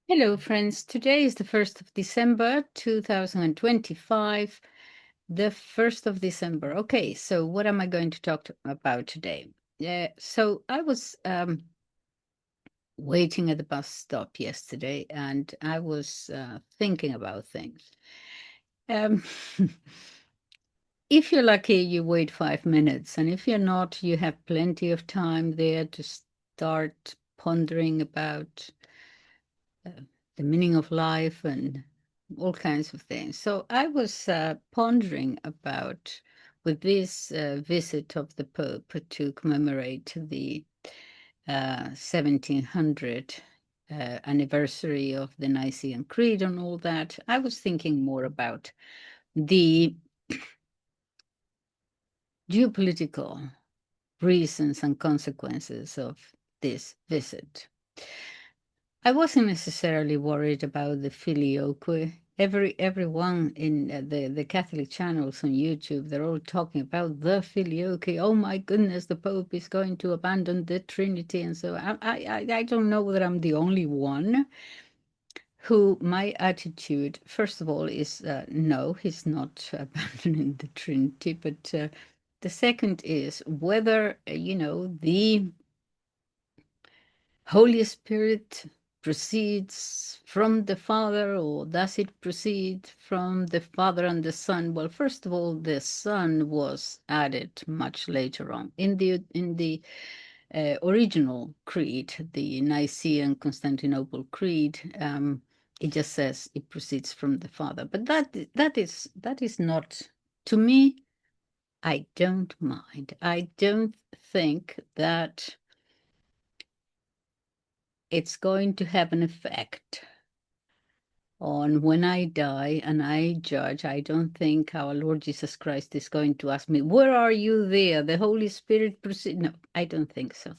Hello, friends. Today is the 1st of December, 2025. The 1st of December. Okay, so what am I going to talk about today? So I was waiting at the bus stop yesterday and I was thinking about things. Um, if you're lucky, you wait 5 minutes, and if you're not, you have plenty of time there to start pondering about uh, the meaning of life and all kinds of things. So I was pondering about, with this visit of the Pope to commemorate the 1700 anniversary of the Nicene Creed and all that, I was thinking more about the geopolitical reasons and consequences of this visit. I wasn't necessarily worried about the filioque. Everyone in the Catholic channels on YouTube, they're all talking about the filioque. Oh my goodness, the Pope is going to abandon the Trinity, and so I don't know whether I'm the only one who my attitude, first of all, is no, he's not abandoning the Trinity, but the second is whether the Holy Spirit proceeds from the Father, or does it proceed from the Father and the Son? Well, first of all, the Son was added much later on. In the original creed, the Nicene Constantinople Creed, it just says it proceeds from the Father. But that is not, to me, I don't mind. I don't think that it's going to have an effect on when I die and I judge. I don't think our Lord Jesus Christ is going to ask me, "Where are you there? The Holy Spirit proceed." No, I don't think so.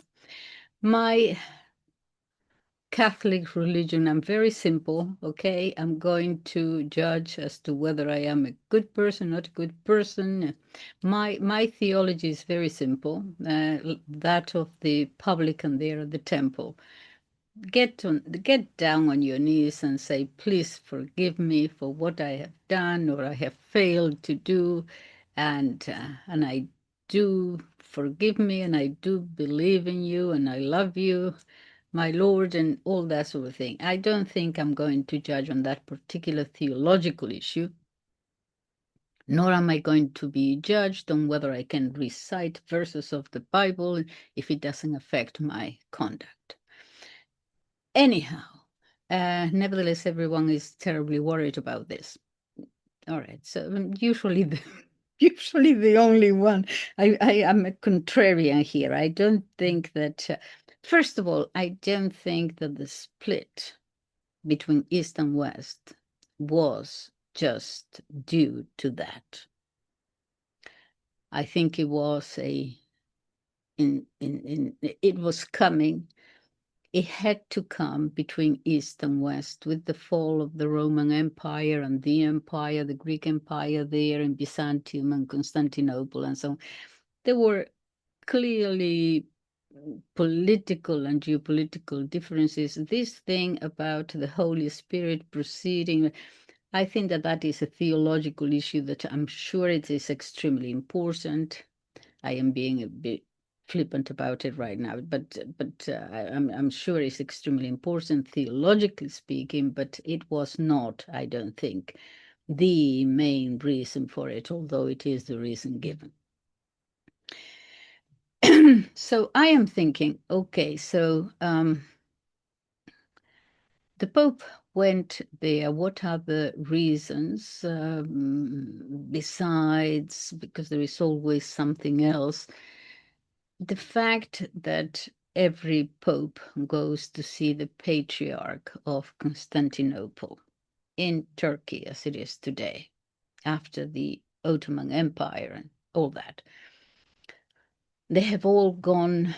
My Catholic religion, I'm very simple, okay? I'm going to judge as to whether I am a good person, not a good person. My theology is very simple, that of the publican there at the temple. Get down on your knees and say, please forgive me for what I have done or I have failed to do, and I do forgive me, and I do believe in you, and I love you, my Lord, and all that sort of thing. I don't think I'm going to judge on that particular theological issue, nor am I going to be judged on whether I can recite verses of the Bible if it doesn't affect my conduct. Anyhow, nevertheless, everyone is terribly worried about this. All right, so usually usually the only one. I am a contrarian here. I don't think that. First of all, I don't think that the split between East and West was just due to that. I think it was it was coming. It had to come between East and West with the fall of the Roman Empire and the Greek Empire there in Byzantium and Constantinople and so on. There were clearly political and geopolitical differences. This thing about the Holy Spirit proceeding, I think that is a theological issue that I'm sure it is extremely important. I am being a bit flippant about it right now, but I'm sure it's extremely important theologically speaking. But it was not, I don't think, the main reason for it, although it is the reason given. So I am thinking, okay, so the Pope went there. What are the reasons besides, because there is always something else? The fact that every pope goes to see the Patriarch of Constantinople in Turkey, as it is today, after the Ottoman Empire and all that, they have all gone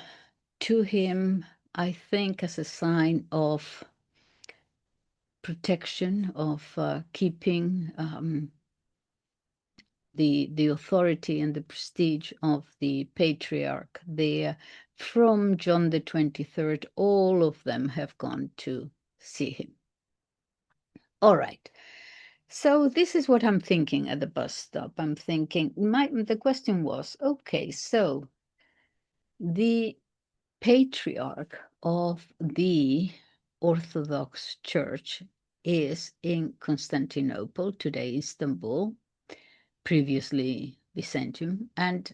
to him, I think, as a sign of protection, of keeping the authority and the prestige of the patriarch there. From John the 23rd, all of them have gone to see him. All right. So this is what I'm thinking at the bus stop. I'm thinking, the question was, okay, so the patriarch of the Orthodox Church is in Constantinople, today Istanbul, previously Byzantium. And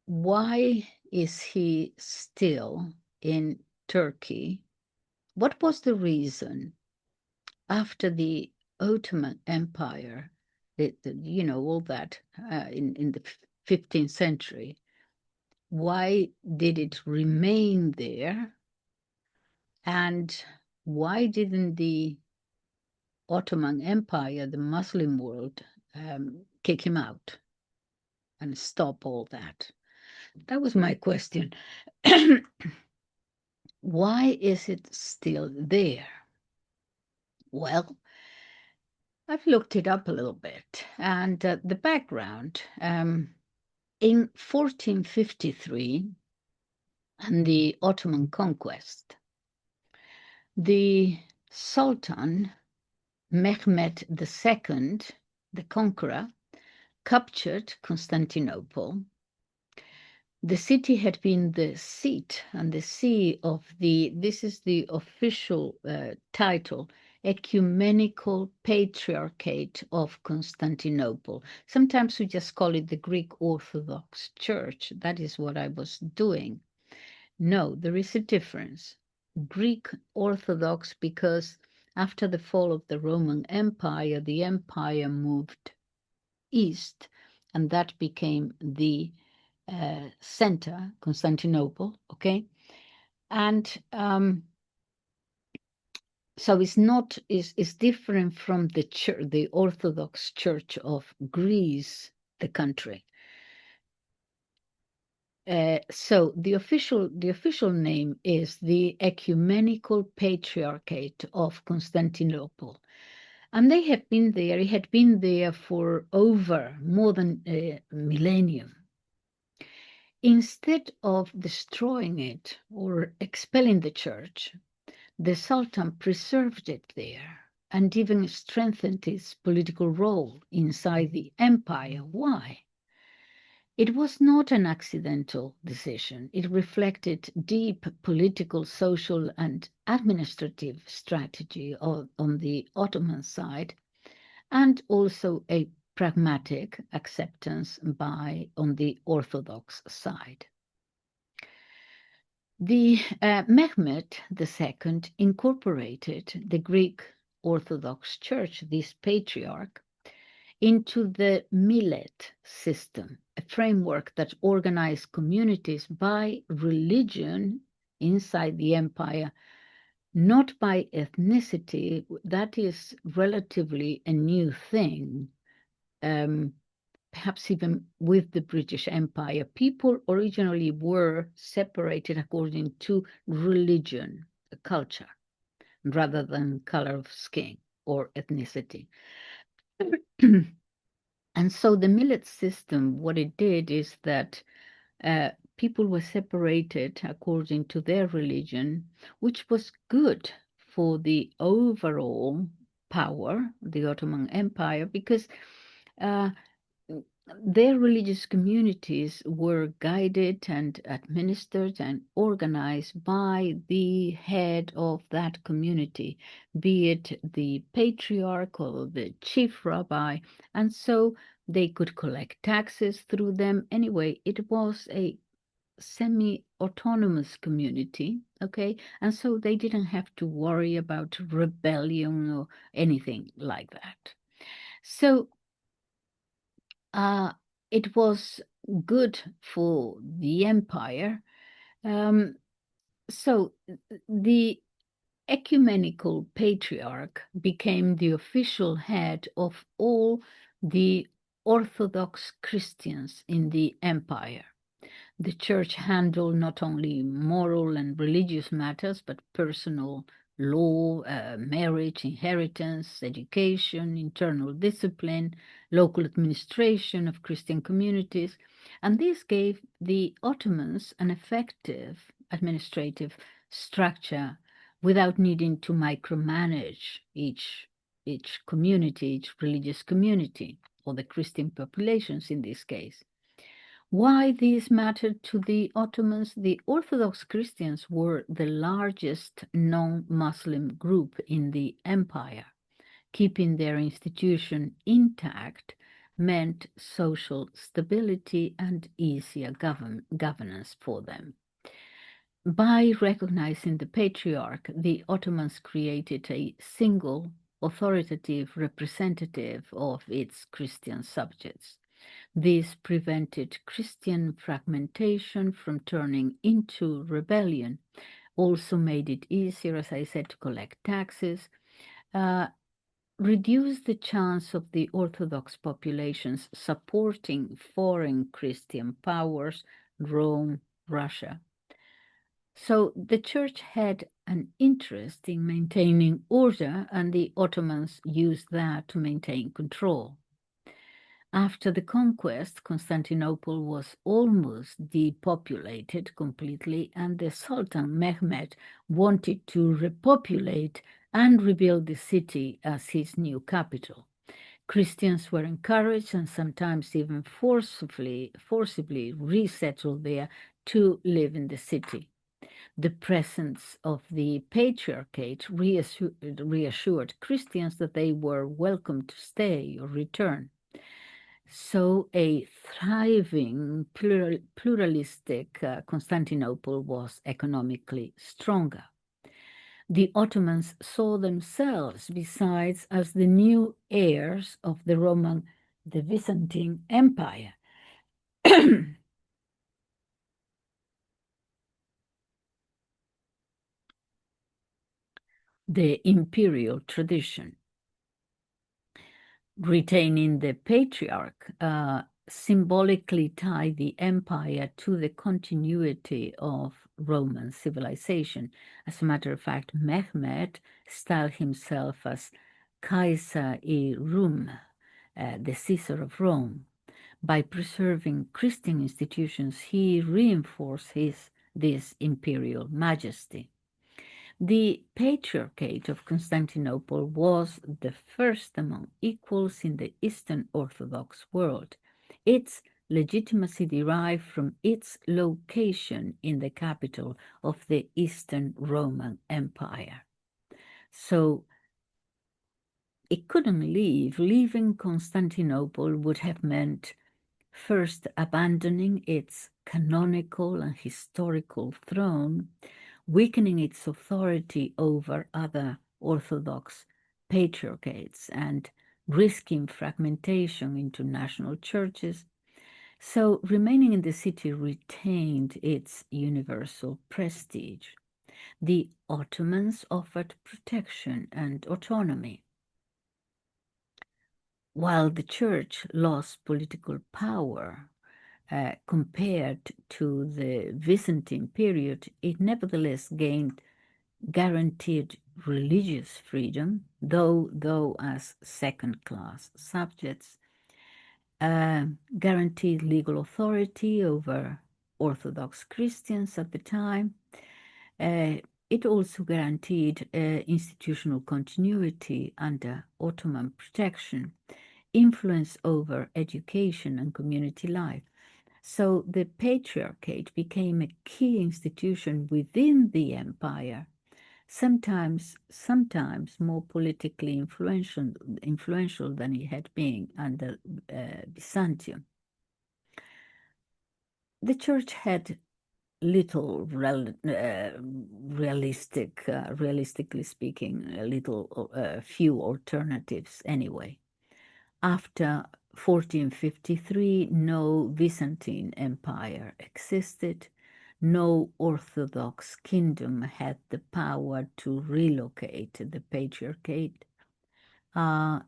why is he still in Turkey? What was the reason after the Ottoman Empire, all that in the 15th century? Why did it remain there? And why didn't the Ottoman Empire, the Muslim world, kick him out and stop all that? That was my question. Why is it still there? Well, I've looked it up a little bit, and the background in 1453 and the Ottoman conquest, the Sultan Mehmed II, the conqueror, captured Constantinople. The city had been the seat and the see of this is the official title, Ecumenical Patriarchate of Constantinople. Sometimes we just call it the Greek Orthodox Church. That is what I was doing. No, there is a difference. Greek Orthodox, because after the fall of the Roman Empire, the empire moved east, and that became the center, Constantinople, okay? And so it's different from the church, the Orthodox Church of Greece, the country. So the official name is the Ecumenical Patriarchate of Constantinople. And they have been there, it had been there for over more than a millennium. Instead of destroying it or expelling the church, the Sultan preserved it there and even strengthened its political role inside the empire. Why? It was not an accidental decision. It reflected deep political, social, and administrative strategy on the Ottoman side, and also a pragmatic acceptance on the Orthodox side. The Mehmed II incorporated the Greek Orthodox Church, this patriarch, into the millet system, a framework that organized communities by religion inside the empire, not by ethnicity. That is relatively a new thing. Perhaps even with the British Empire, people originally were separated according to religion, culture, rather than color of skin or ethnicity. And so the millet system, what it did is that people were separated according to their religion, which was good for the overall power, the Ottoman Empire, because their religious communities were guided and administered and organized by the head of that community, be it the patriarch or the chief rabbi, and so they could collect taxes through them. Anyway, it was a semi-autonomous community, okay? And so they didn't have to worry about rebellion or anything like that. So it was good for the empire. So the ecumenical patriarch became the official head of all the Orthodox Christians in the empire. The church handled not only moral and religious matters, but personal law, marriage, inheritance, education, internal discipline, local administration of Christian communities. And this gave the Ottomans an effective administrative structure without needing to micromanage each community, each religious community, or the Christian populations in this case. Why this mattered to the Ottomans? The Orthodox Christians were the largest non-Muslim group in the empire. Keeping their institution intact meant social stability and easier governance for them. By recognizing the patriarch, the Ottomans created a single authoritative representative of its Christian subjects. This prevented Christian fragmentation from turning into rebellion, also made it easier, as I said, to collect taxes, reduced the chance of the Orthodox populations supporting foreign Christian powers, Rome, Russia. So the church had an interest in maintaining order, and the Ottomans used that to maintain control. After the conquest, Constantinople was almost depopulated completely, and the Sultan Mehmed wanted to repopulate and rebuild the city as his new capital. Christians were encouraged and sometimes even forcibly resettled there to live in the city. The presence of the Patriarchate reassured Christians that they were welcome to stay or return. So a thriving, pluralistic Constantinople was economically stronger. The Ottomans saw themselves, besides, as the new heirs of the Byzantine Empire. The imperial tradition. Retaining the patriarch symbolically tied the empire to the continuity of Roman civilization. As a matter of fact, Mehmed styled himself as Kaiser-i Rum, the Caesar of Rome. By preserving Christian institutions, he reinforced this imperial majesty. The Patriarchate of Constantinople was the first among equals in the Eastern Orthodox world. Its legitimacy derived from its location in the capital of the Eastern Roman Empire. So it couldn't leave. Leaving Constantinople would have meant first abandoning its canonical and historical throne, weakening its authority over other Orthodox patriarchates, and risking fragmentation into national churches. So remaining in the city retained its universal prestige. The Ottomans offered protection and autonomy. While the church lost political power, compared to the Byzantine period, it nevertheless gained guaranteed religious freedom, though as second-class subjects, guaranteed legal authority over Orthodox Christians at the time. It also guaranteed institutional continuity under Ottoman protection, influence over education and community life. So the Patriarchate became a key institution within the empire, sometimes more politically influential than it had been under Byzantium. The church had little realistically speaking, few alternatives anyway. After 1453, no Byzantine Empire existed. No Orthodox kingdom had the power to relocate the Patriarchate.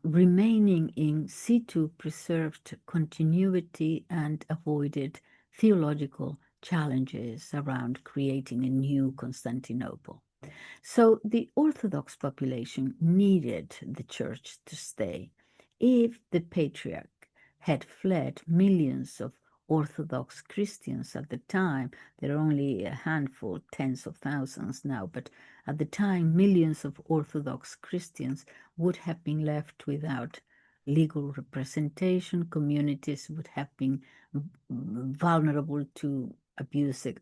Remaining in situ preserved continuity and avoided theological challenges around creating a new Constantinople. So the Orthodox population needed the church to stay. If the patriarch had fled, millions of Orthodox Christians at the time. There are only a handful, tens of thousands now, but at the time, millions of Orthodox Christians would have been left without legal representation. Communities would have been vulnerable to abusive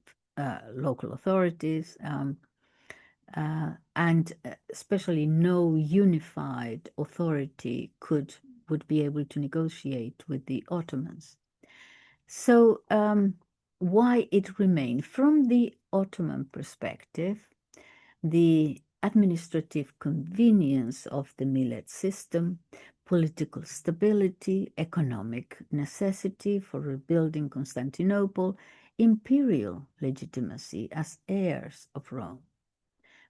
local authorities, and especially no unified authority would be able to negotiate with the Ottomans. So why it remained? From the Ottoman perspective, the administrative convenience of the millet system, political stability, economic necessity for rebuilding Constantinople, imperial legitimacy as heirs of Rome.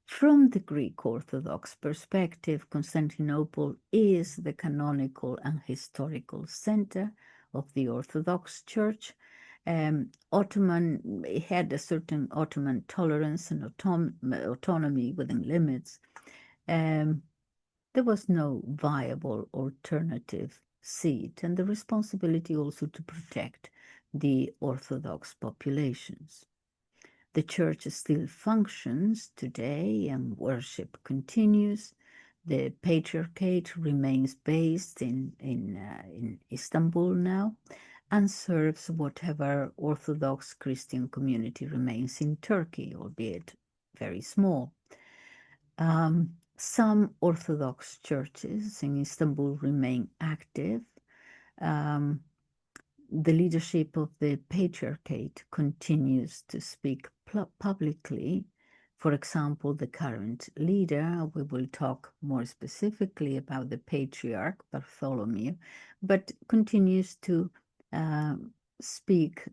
From the Greek Orthodox perspective, Constantinople is the canonical and historical center of the Orthodox Church. Ottoman had a certain Ottoman tolerance and autonomy within limits. There was no viable alternative seat, and the responsibility also to protect the Orthodox populations. The church still functions today and worship continues. The Patriarchate remains based in Istanbul now and serves whatever Orthodox Christian community remains in Turkey, albeit very small. Some Orthodox churches in Istanbul remain active. The leadership of the Patriarchate continues to speak publicly. For example, the current leader, we will talk more specifically about the Patriarch Bartholomew, but continues to speak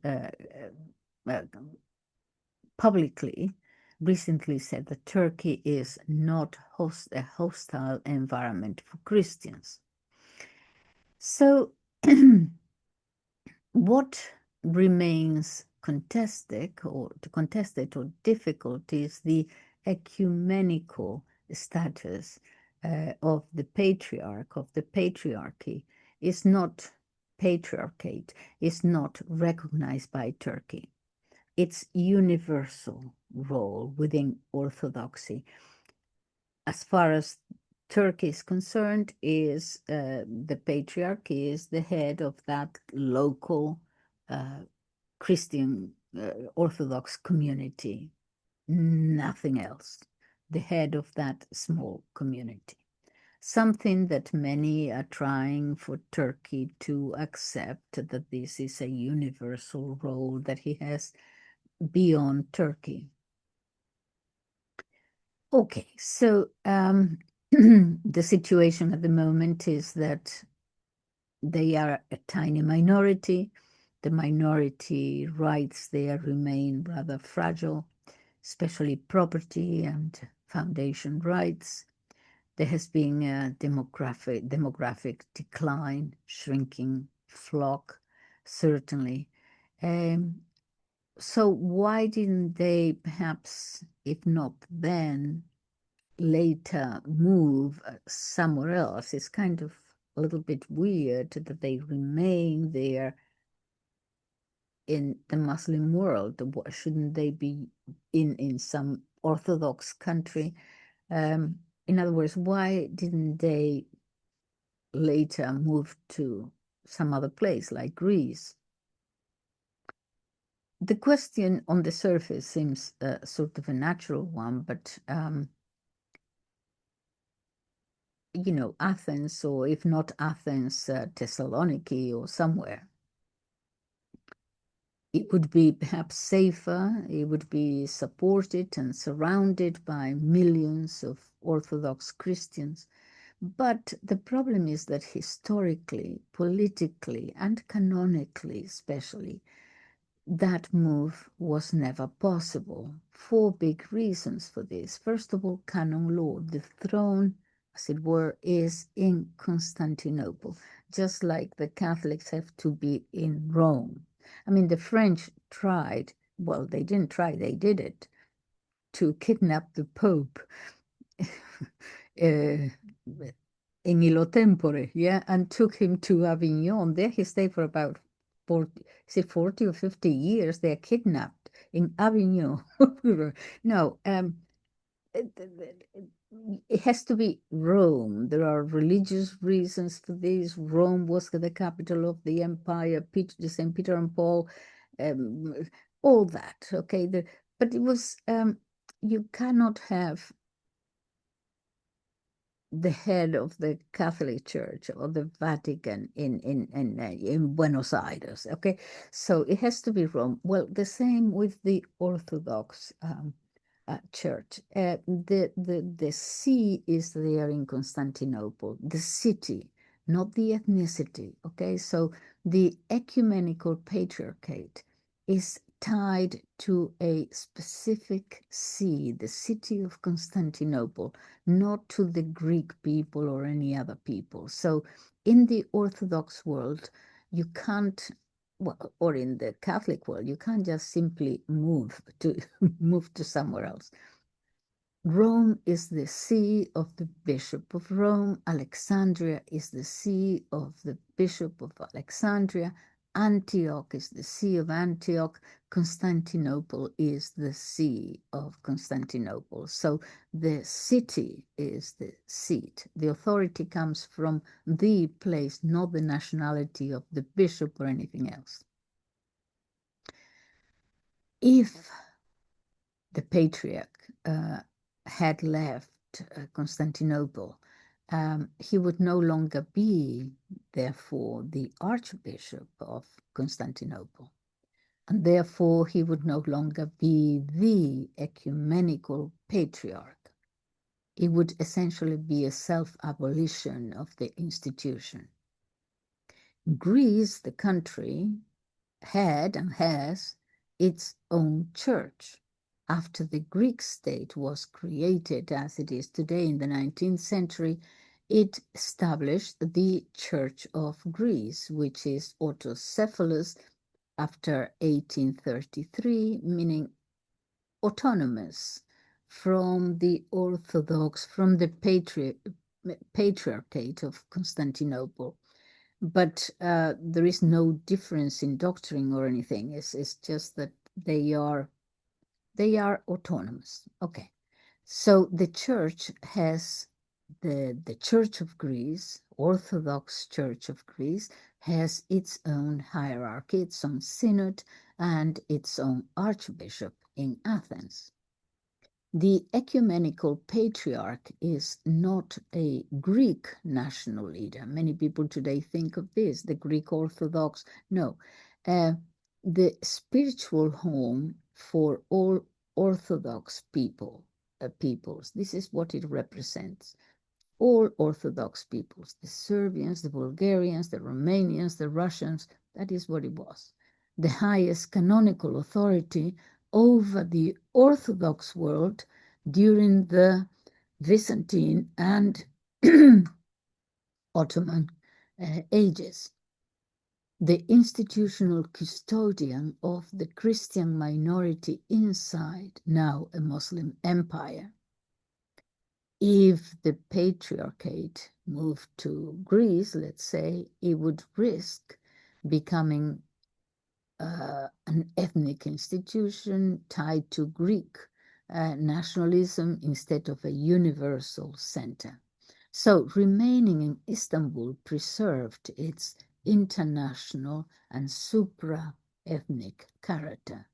publicly. Recently said that Turkey is not a hostile environment for Christians. So what remains contested or difficult is the ecumenical status of the patriarch, of the patriarchy. Is not patriarchate, is not recognized by Turkey. Its universal role within Orthodoxy, as far as Turkey is concerned, is the patriarch is the head of that local Christian Orthodox community, nothing else, the head of that small community. Something that many are trying for Turkey to accept, that this is a universal role that he has beyond Turkey. Okay, so the situation at the moment is that they are a tiny minority. The minority rights there remain rather fragile, especially property and foundation rights. There has been a demographic decline, shrinking flock, certainly. So why didn't they perhaps, if not then, later move somewhere else? It's kind of a little bit weird that they remain there in the Muslim world. Shouldn't they be in some Orthodox country? In other words, why didn't they later move to some other place like Greece? The question on the surface seems sort of a natural one, but you know, Athens, or if not Athens, Thessaloniki or somewhere. It would be perhaps safer, it would be supported and surrounded by millions of Orthodox Christians. But the problem is that historically, politically, and canonically especially, that move was never possible. Four big reasons for this. First of all, canon law. The throne, as it were, is in Constantinople, just like the Catholics have to be in Rome. I mean, the French tried, well, they didn't try, they did it, to kidnap the Pope in illo tempore, yeah, and took him to Avignon. There he stayed for about 40, is it 40 or 50 years, they're kidnapped in Avignon. No, it has to be Rome. There are religious reasons for this. Rome was the capital of the empire, the St. Peter and Paul, um, all that, okay? But it was, you cannot have the head of the Catholic Church or the Vatican in Buenos Aires, okay? So it has to be Rome. Well, the same with the Orthodox Church. The see is there in Constantinople, the city, not the ethnicity, okay? So the Ecumenical Patriarchate is tied to a specific see, the city of Constantinople, not to the Greek people or any other people. So in the Orthodox world, you can't, well, or in the Catholic world, you can't just simply move to move to somewhere else. Rome is the see of the Bishop of Rome. Alexandria is the see of the Bishop of Alexandria. Antioch is the see of Antioch. Constantinople is the see of Constantinople. So the city is the seat. The authority comes from the place, not the nationality of the bishop or anything else. If the patriarch had left Constantinople, he would no longer be, therefore, the Archbishop of Constantinople. And therefore, he would no longer be the Ecumenical Patriarch. It would essentially be a self-abolition of the institution. Greece, the country, had and has its own church. After the Greek state was created as it is today in the 19th century, it established the Church of Greece, which is autocephalous after 1833, meaning autonomous from the Orthodox, from the Patriarchate of Constantinople. But there is no difference in doctrine or anything. It's just that they are autonomous. Okay. So the church has the Church of Greece, Orthodox Church of Greece, has its own hierarchy, its own synod, and its own archbishop in Athens. The Ecumenical Patriarch is not a Greek national leader. Many people today think of this, the Greek Orthodox. No, the spiritual home for all Orthodox peoples. This is what it represents. All Orthodox peoples, the Serbians, the Bulgarians, the Romanians, the Russians, that is what it was. The highest canonical authority over the Orthodox world during the Byzantine and Ottoman ages. The institutional custodian of the Christian minority inside now a Muslim empire. If the patriarchate moved to Greece, let's say, it would risk becoming an ethnic institution tied to Greek nationalism instead of a universal center. So remaining in Istanbul preserved its international and supra-ethnic character.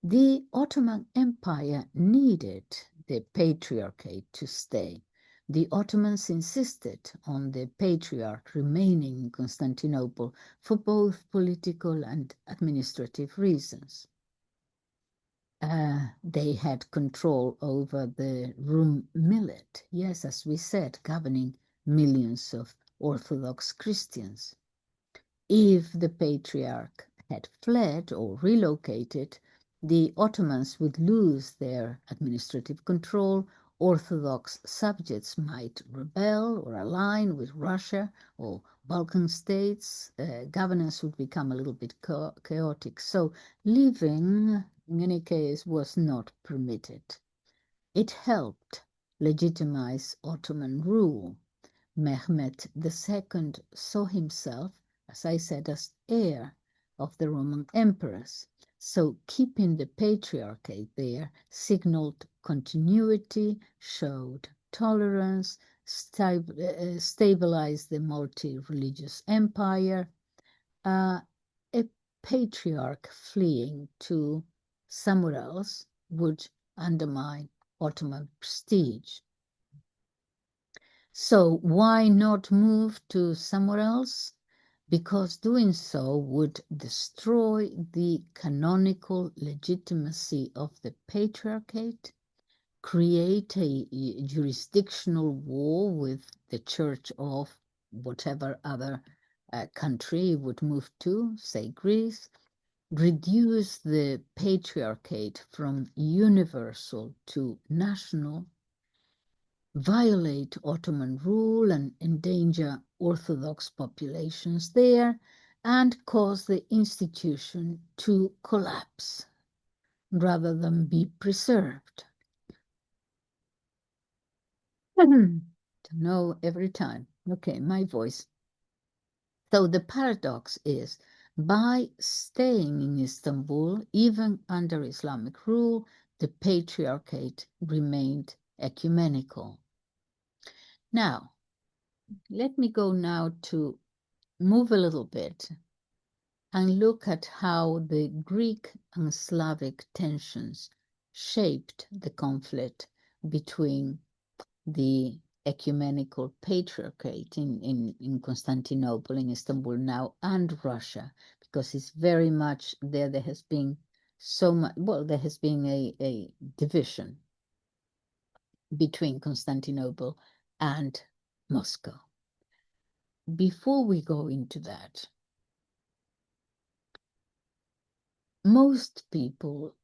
The Ottoman Empire needed the patriarchate to stay. The Ottomans insisted on the patriarch remaining in Constantinople for both political and administrative reasons. They had control over the rum millet, yes, as we said, governing millions of Orthodox Christians. If the patriarch had fled or relocated, the Ottomans would lose their administrative control. Orthodox subjects might rebel or align with Russia or Balkan states. Governance would become a little bit chaotic. So leaving, in any case, was not permitted. It helped legitimize Ottoman rule. Mehmet II saw himself, as I said, as heir of the Roman emperors. So keeping the patriarchate there signaled continuity, showed tolerance, stabilized the multi-religious empire. A patriarch fleeing to somewhere else would undermine Ottoman prestige. So why not move to somewhere else? Because doing so would destroy the canonical legitimacy of the patriarchate, create a jurisdictional war with the church of whatever other country would move to, say Greece, reduce the patriarchate from universal to national, violate Ottoman rule and endanger Orthodox populations there, and cause the institution to collapse rather than be preserved. To know every time. Okay, my voice. So the paradox is, by staying in Istanbul, even under Islamic rule, the patriarchate remained ecumenical. Now, let me go now to move a little bit and look at how the Greek and Slavic tensions shaped the conflict between the ecumenical patriarchate in Constantinople, in Istanbul now, and Russia, because it's very much there. There has been so much, well, there has been a division between Constantinople and Moscow. Before we go into that, most people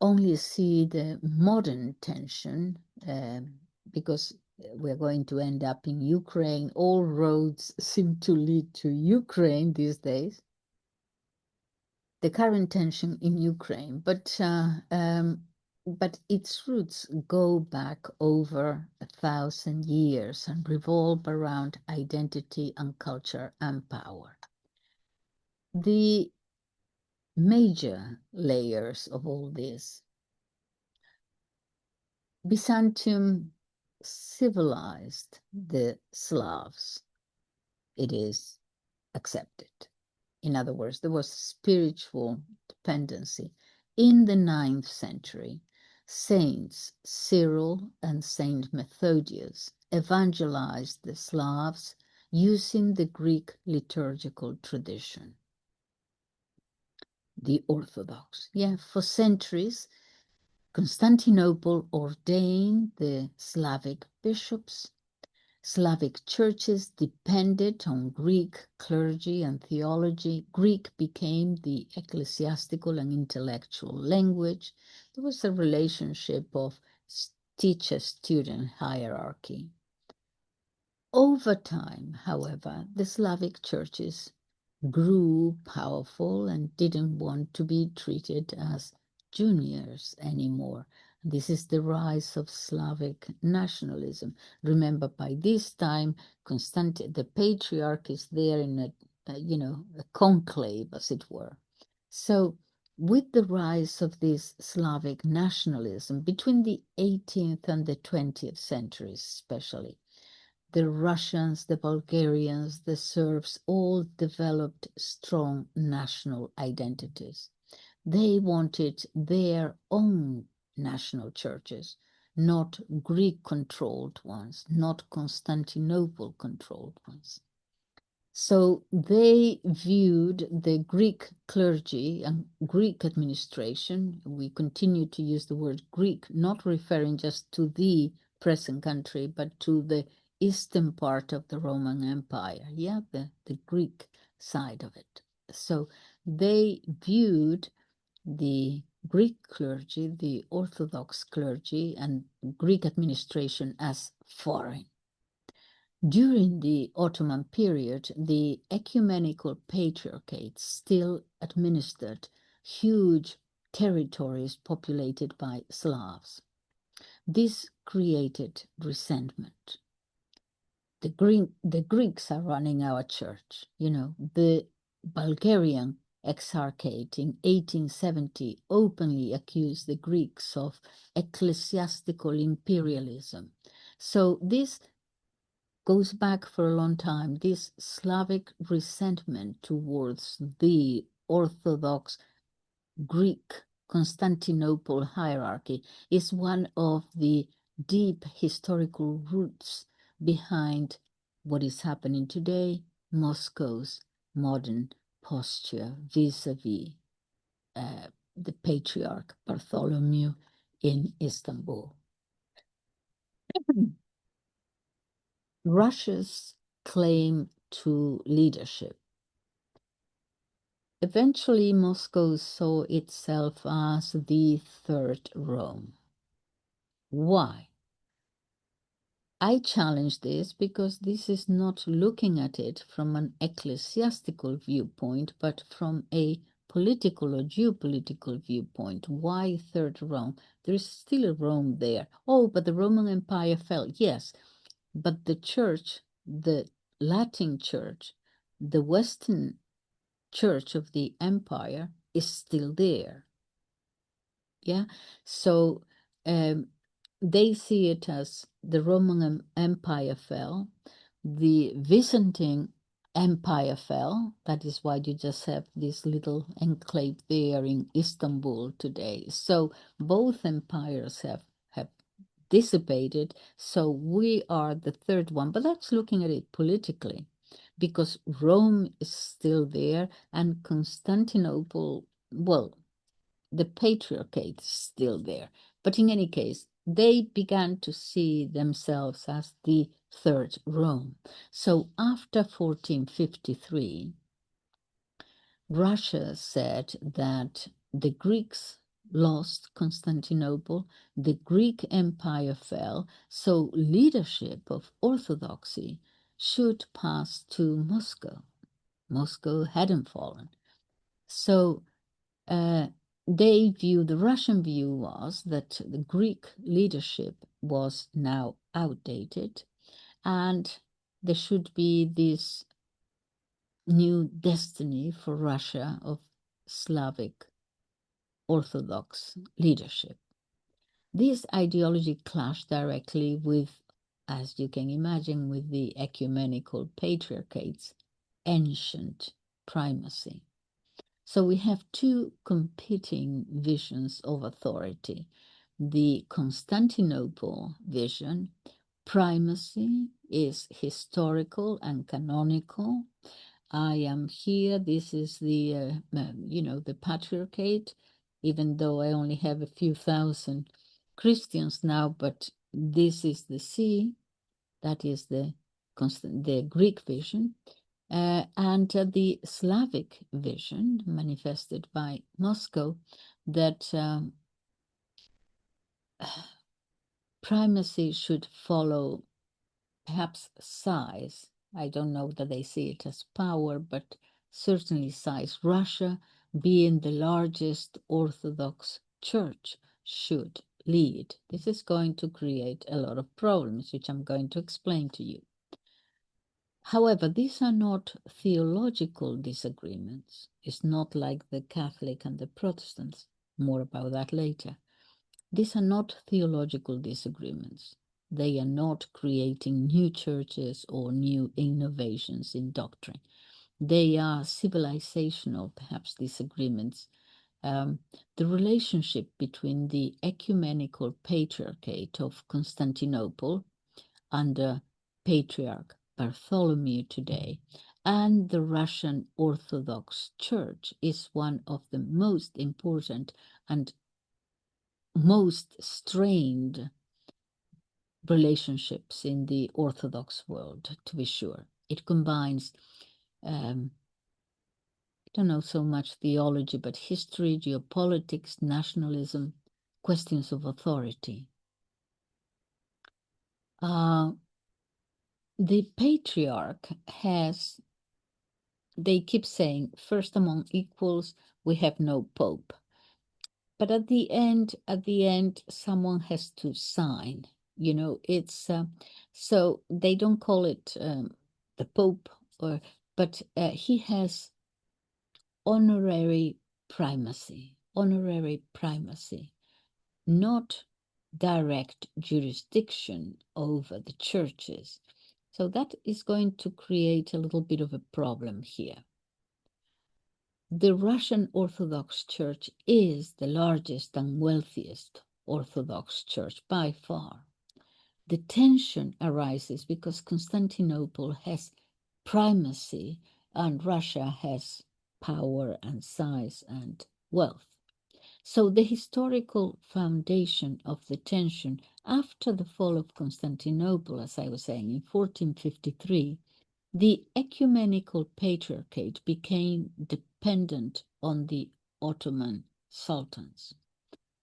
only see the modern tension because we're going to end up in Ukraine. All roads seem to lead to Ukraine these days. The current tension in Ukraine, but its roots go back over 1,000 years and revolve around identity and culture and power. The major layers of all this: Byzantium civilized the Slavs. It is accepted. In other words, there was spiritual dependency. In the 9th century, Saints Cyril and Saint Methodius evangelized the Slavs using the Greek liturgical tradition. The Orthodox. Yeah, for centuries, Constantinople ordained the Slavic bishops. Slavic churches depended on Greek clergy and theology. Greek became the ecclesiastical and intellectual language. There was a relationship of teacher-student hierarchy. Over time, however, the Slavic churches grew powerful and didn't want to be treated as juniors anymore. This is the rise of Slavic nationalism. Remember, by this time, the patriarch is there in a conclave, as it were. So, with the rise of this Slavic nationalism between the 18th and the 20th centuries, especially, the Russians, the Bulgarians, the Serbs all developed strong national identities. They wanted their own national churches, not Greek-controlled ones, not Constantinople-controlled ones. So they viewed the Greek clergy and Greek administration. We continue to use the word Greek, not referring just to the present country, but to the eastern part of the Roman Empire. Yeah, the Greek side of it. So they viewed the Greek clergy, the Orthodox clergy, and Greek administration as foreign. During the Ottoman period, the Ecumenical Patriarchate still administered huge territories populated by Slavs. This created resentment. The Greeks are running our church. The Bulgarian Exarchate in 1870 openly accused the Greeks of ecclesiastical imperialism. So this goes back for a long time. This Slavic resentment towards the Orthodox Greek Constantinople hierarchy is one of the deep historical roots behind what is happening today, Moscow's modern posture vis-a-vis the Patriarch Bartholomew in Istanbul. Russia's claim to leadership. Eventually, Moscow saw itself as the Third Rome. Why? I challenge this because this is not looking at it from an ecclesiastical viewpoint, but from a political or geopolitical viewpoint. Why Third Rome? There is still a Rome there. Oh, but the Roman Empire fell. Yes, but the church, the Latin church, the Western church of the empire is still there. Yeah, so they see it as the Roman Empire fell, the Byzantine Empire fell. That is why you just have this little enclave there in Istanbul today. So both empires have dissipated. So we are the third one, but that's looking at it politically, because Rome is still there and Constantinople, well, the Patriarchate is still there. But in any case, they began to see themselves as the Third Rome. So after 1453, Russia said that the Greeks lost Constantinople, the Greek Empire fell, so leadership of Orthodoxy should pass to Moscow. Moscow hadn't fallen. So the Russian view was that the Greek leadership was now outdated and there should be this new destiny for Russia of Slavic Orthodox leadership. This ideology clashed directly with, as you can imagine, with the Ecumenical Patriarchate's ancient primacy. So we have two competing visions of authority. The Constantinople vision, primacy is historical and canonical. I am here. This is the, the Patriarchate, even though I only have a few thousand Christians now, but this is the see. That is the Greek vision. And the Slavic vision manifested by Moscow that primacy should follow perhaps size. I don't know that they see it as power, but certainly size. Russia, being the largest Orthodox church, should lead. This is going to create a lot of problems, which I'm going to explain to you. However, these are not theological disagreements. It's not like the Catholic and the Protestants. More about that later. These are not theological disagreements. They are not creating new churches or new innovations in doctrine. They are civilizational, perhaps, disagreements. The relationship between the Ecumenical Patriarchate of Constantinople under Patriarch Bartholomew today and the Russian Orthodox Church is one of the most important and most strained relationships in the Orthodox world, to be sure. It combines, I don't know so much theology, but history, geopolitics, nationalism, questions of authority. The Patriarch has, they keep saying, first among equals, we have no Pope. But at the end, someone has to sign. It's so they don't call it the Pope, but he has honorary primacy, not direct jurisdiction over the churches. So that is going to create a little bit of a problem here. The Russian Orthodox Church is the largest and wealthiest Orthodox Church by far. The tension arises because Constantinople has primacy and Russia has power and size and wealth. So the historical foundation of the tension after the fall of Constantinople, as I was saying, in 1453, the Ecumenical Patriarchate became dependent on the Ottoman sultans.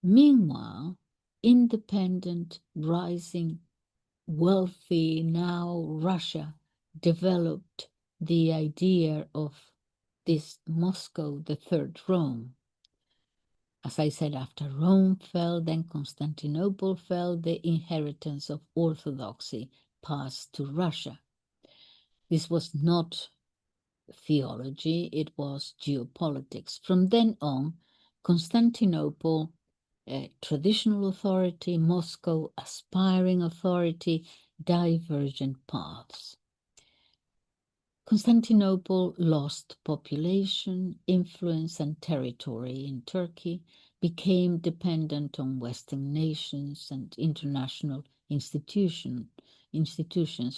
Meanwhile, independent, rising, wealthy, now Russia developed the idea of this Moscow, the third Rome. As I said, after Rome fell, then Constantinople fell, the inheritance of Orthodoxy passed to Russia. This was not theology, it was geopolitics. From then on, Constantinople, traditional authority, Moscow, aspiring authority, divergent paths. Constantinople lost population, influence, and territory in Turkey, became dependent on Western nations and international institutions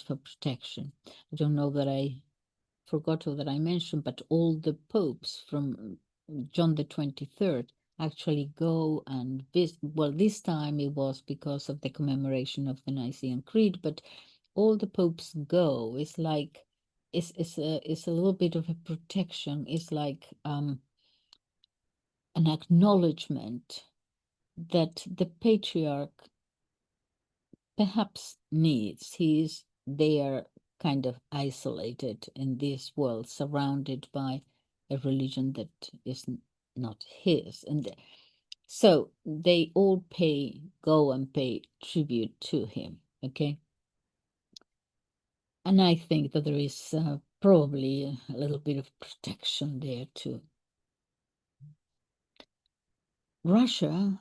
for protection. I don't know that I forgot that I mentioned, but all the popes from John the 23rd actually go and visit. Well, this time it was because of the commemoration of the Nicene Creed, but all the popes go. It's like it's a little bit of a protection. It's like an acknowledgement that the patriarch perhaps needs. He is there kind of isolated in this world, surrounded by a religion that is not his. And so they all go and pay tribute to him, okay? And I think that there is probably a little bit of protection there too. Russia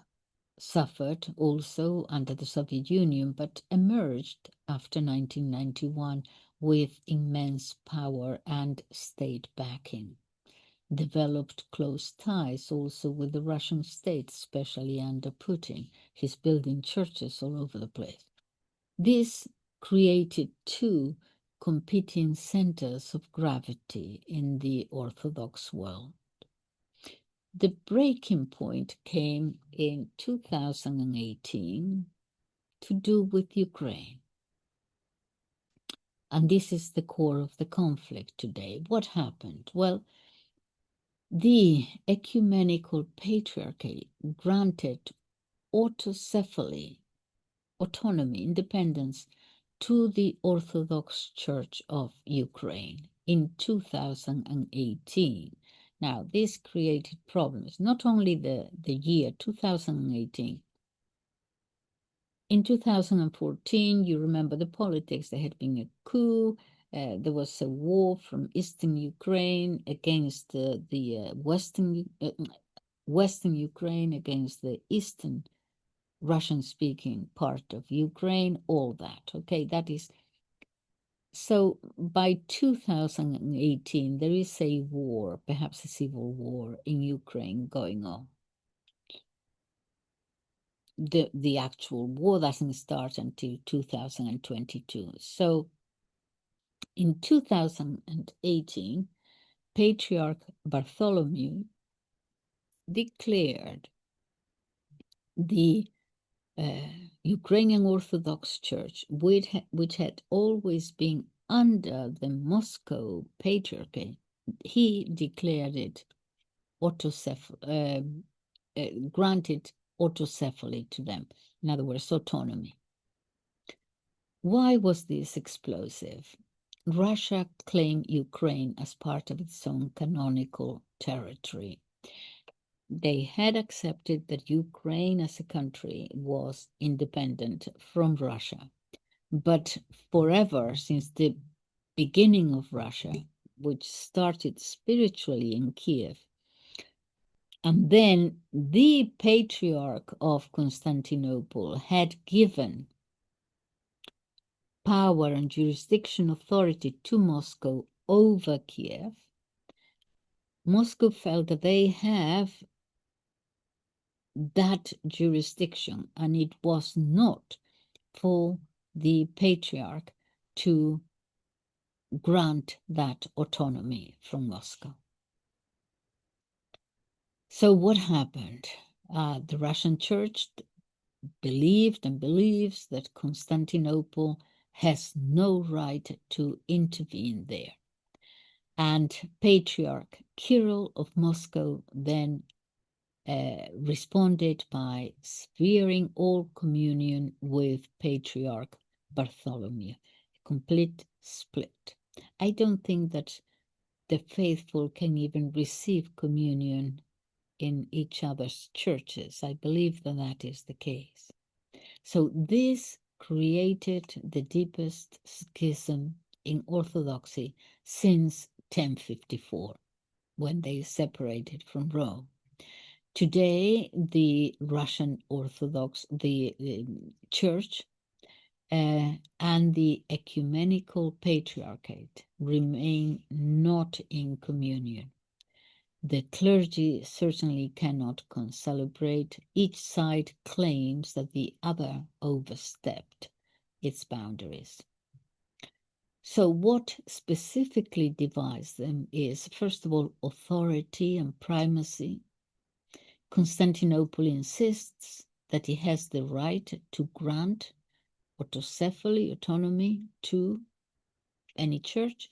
suffered also under the Soviet Union, but emerged after 1991 with immense power and state backing. Developed close ties also with the Russian state, especially under Putin. He's building churches all over the place. This created two competing centers of gravity in the Orthodox world. The breaking point came in 2018 to do with Ukraine. And this is the core of the conflict today. What happened? Well, the Ecumenical Patriarchate granted autocephaly, autonomy, independence to the Orthodox Church of Ukraine in 2018. Now, this created problems, not only the year 2018. In 2014, you remember the politics, there had been a coup, there was a war from eastern Ukraine against the western Ukraine against the eastern Russian-speaking part of Ukraine, all that, okay, that is. So by 2018, there is a war, perhaps a civil war in Ukraine going on. The actual war doesn't start until 2022. So in 2018, Patriarch Bartholomew declared the Ukrainian Orthodox Church, which had always been under the Moscow Patriarchate, he declared it granted autocephaly to them. In other words, autonomy. Why was this explosive? Russia claimed Ukraine as part of its own canonical territory. They had accepted that Ukraine as a country was independent from Russia. But forever, since the beginning of Russia, which started spiritually in Kiev, And then the Patriarch of Constantinople had given power and jurisdiction authority to Moscow over Kiev. Moscow felt that they have that jurisdiction, and it was not for the Patriarch to grant that autonomy from Moscow. So what happened? The Russian Church believed and believes that Constantinople has no right to intervene there. And Patriarch Kirill of Moscow then responded by severing all communion with Patriarch Bartholomew, a complete split. I don't think that the faithful can even receive communion in each other's churches. I believe that that is the case. So this created the deepest schism in Orthodoxy since 1054, when they separated from Rome. Today, the Russian Orthodox, the Church, and the Ecumenical Patriarchate remain not in communion. The clergy certainly cannot concelebrate. Each side claims that the other overstepped its boundaries. So what specifically divides them is, first of all, authority and primacy. Constantinople insists that it has the right to grant autocephaly, autonomy, to any church,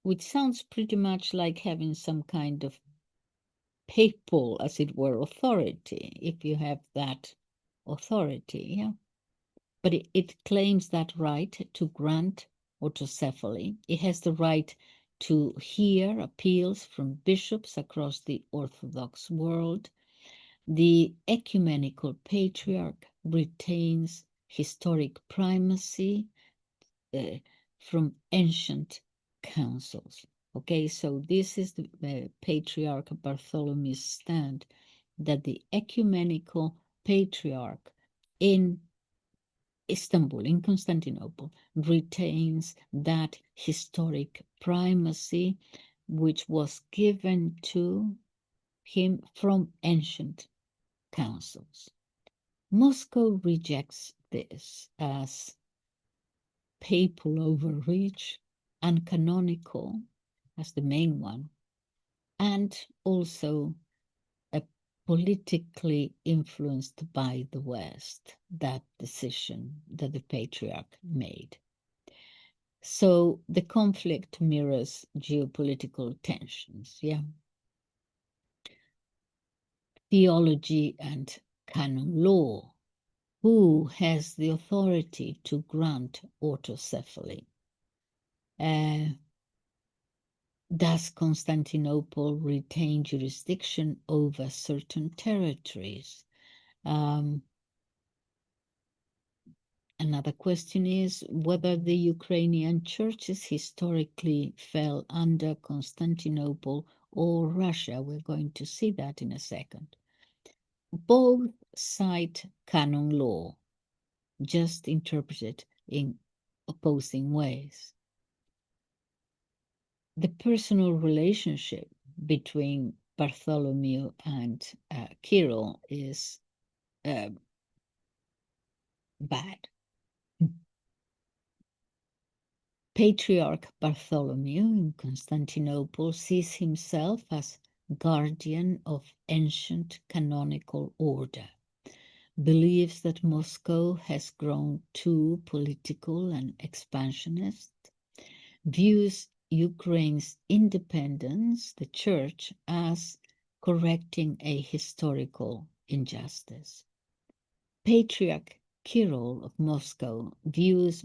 which sounds pretty much like having some kind of papal, as it were, authority, if you have that authority, yeah. But it claims that right to grant autocephaly. It has the right to hear appeals from bishops across the Orthodox world. The Ecumenical Patriarch retains historic primacy from ancient councils. Okay, so this is the Patriarch Bartholomew's stand, that the Ecumenical Patriarch in Istanbul, in Constantinople, retains that historic primacy which was given to him from ancient councils. Moscow rejects this as papal overreach, uncanonical as the main one, and also politically influenced by the West, that decision that the Patriarch made. So the conflict mirrors geopolitical tensions, yeah. Theology and canon law. Who has the authority to grant autocephaly? Does Constantinople retain jurisdiction over certain territories? Another question is whether the Ukrainian churches historically fell under Constantinople or Russia. We're going to see that in a second. Both cite canon law, just interpreted in opposing ways. The personal relationship between Bartholomew and Kirill is bad. Patriarch Bartholomew in Constantinople sees himself as guardian of ancient canonical order, believes that Moscow has grown too political and expansionist, views Ukraine's independence, the Church, as correcting a historical injustice. Patriarch Kirill of Moscow views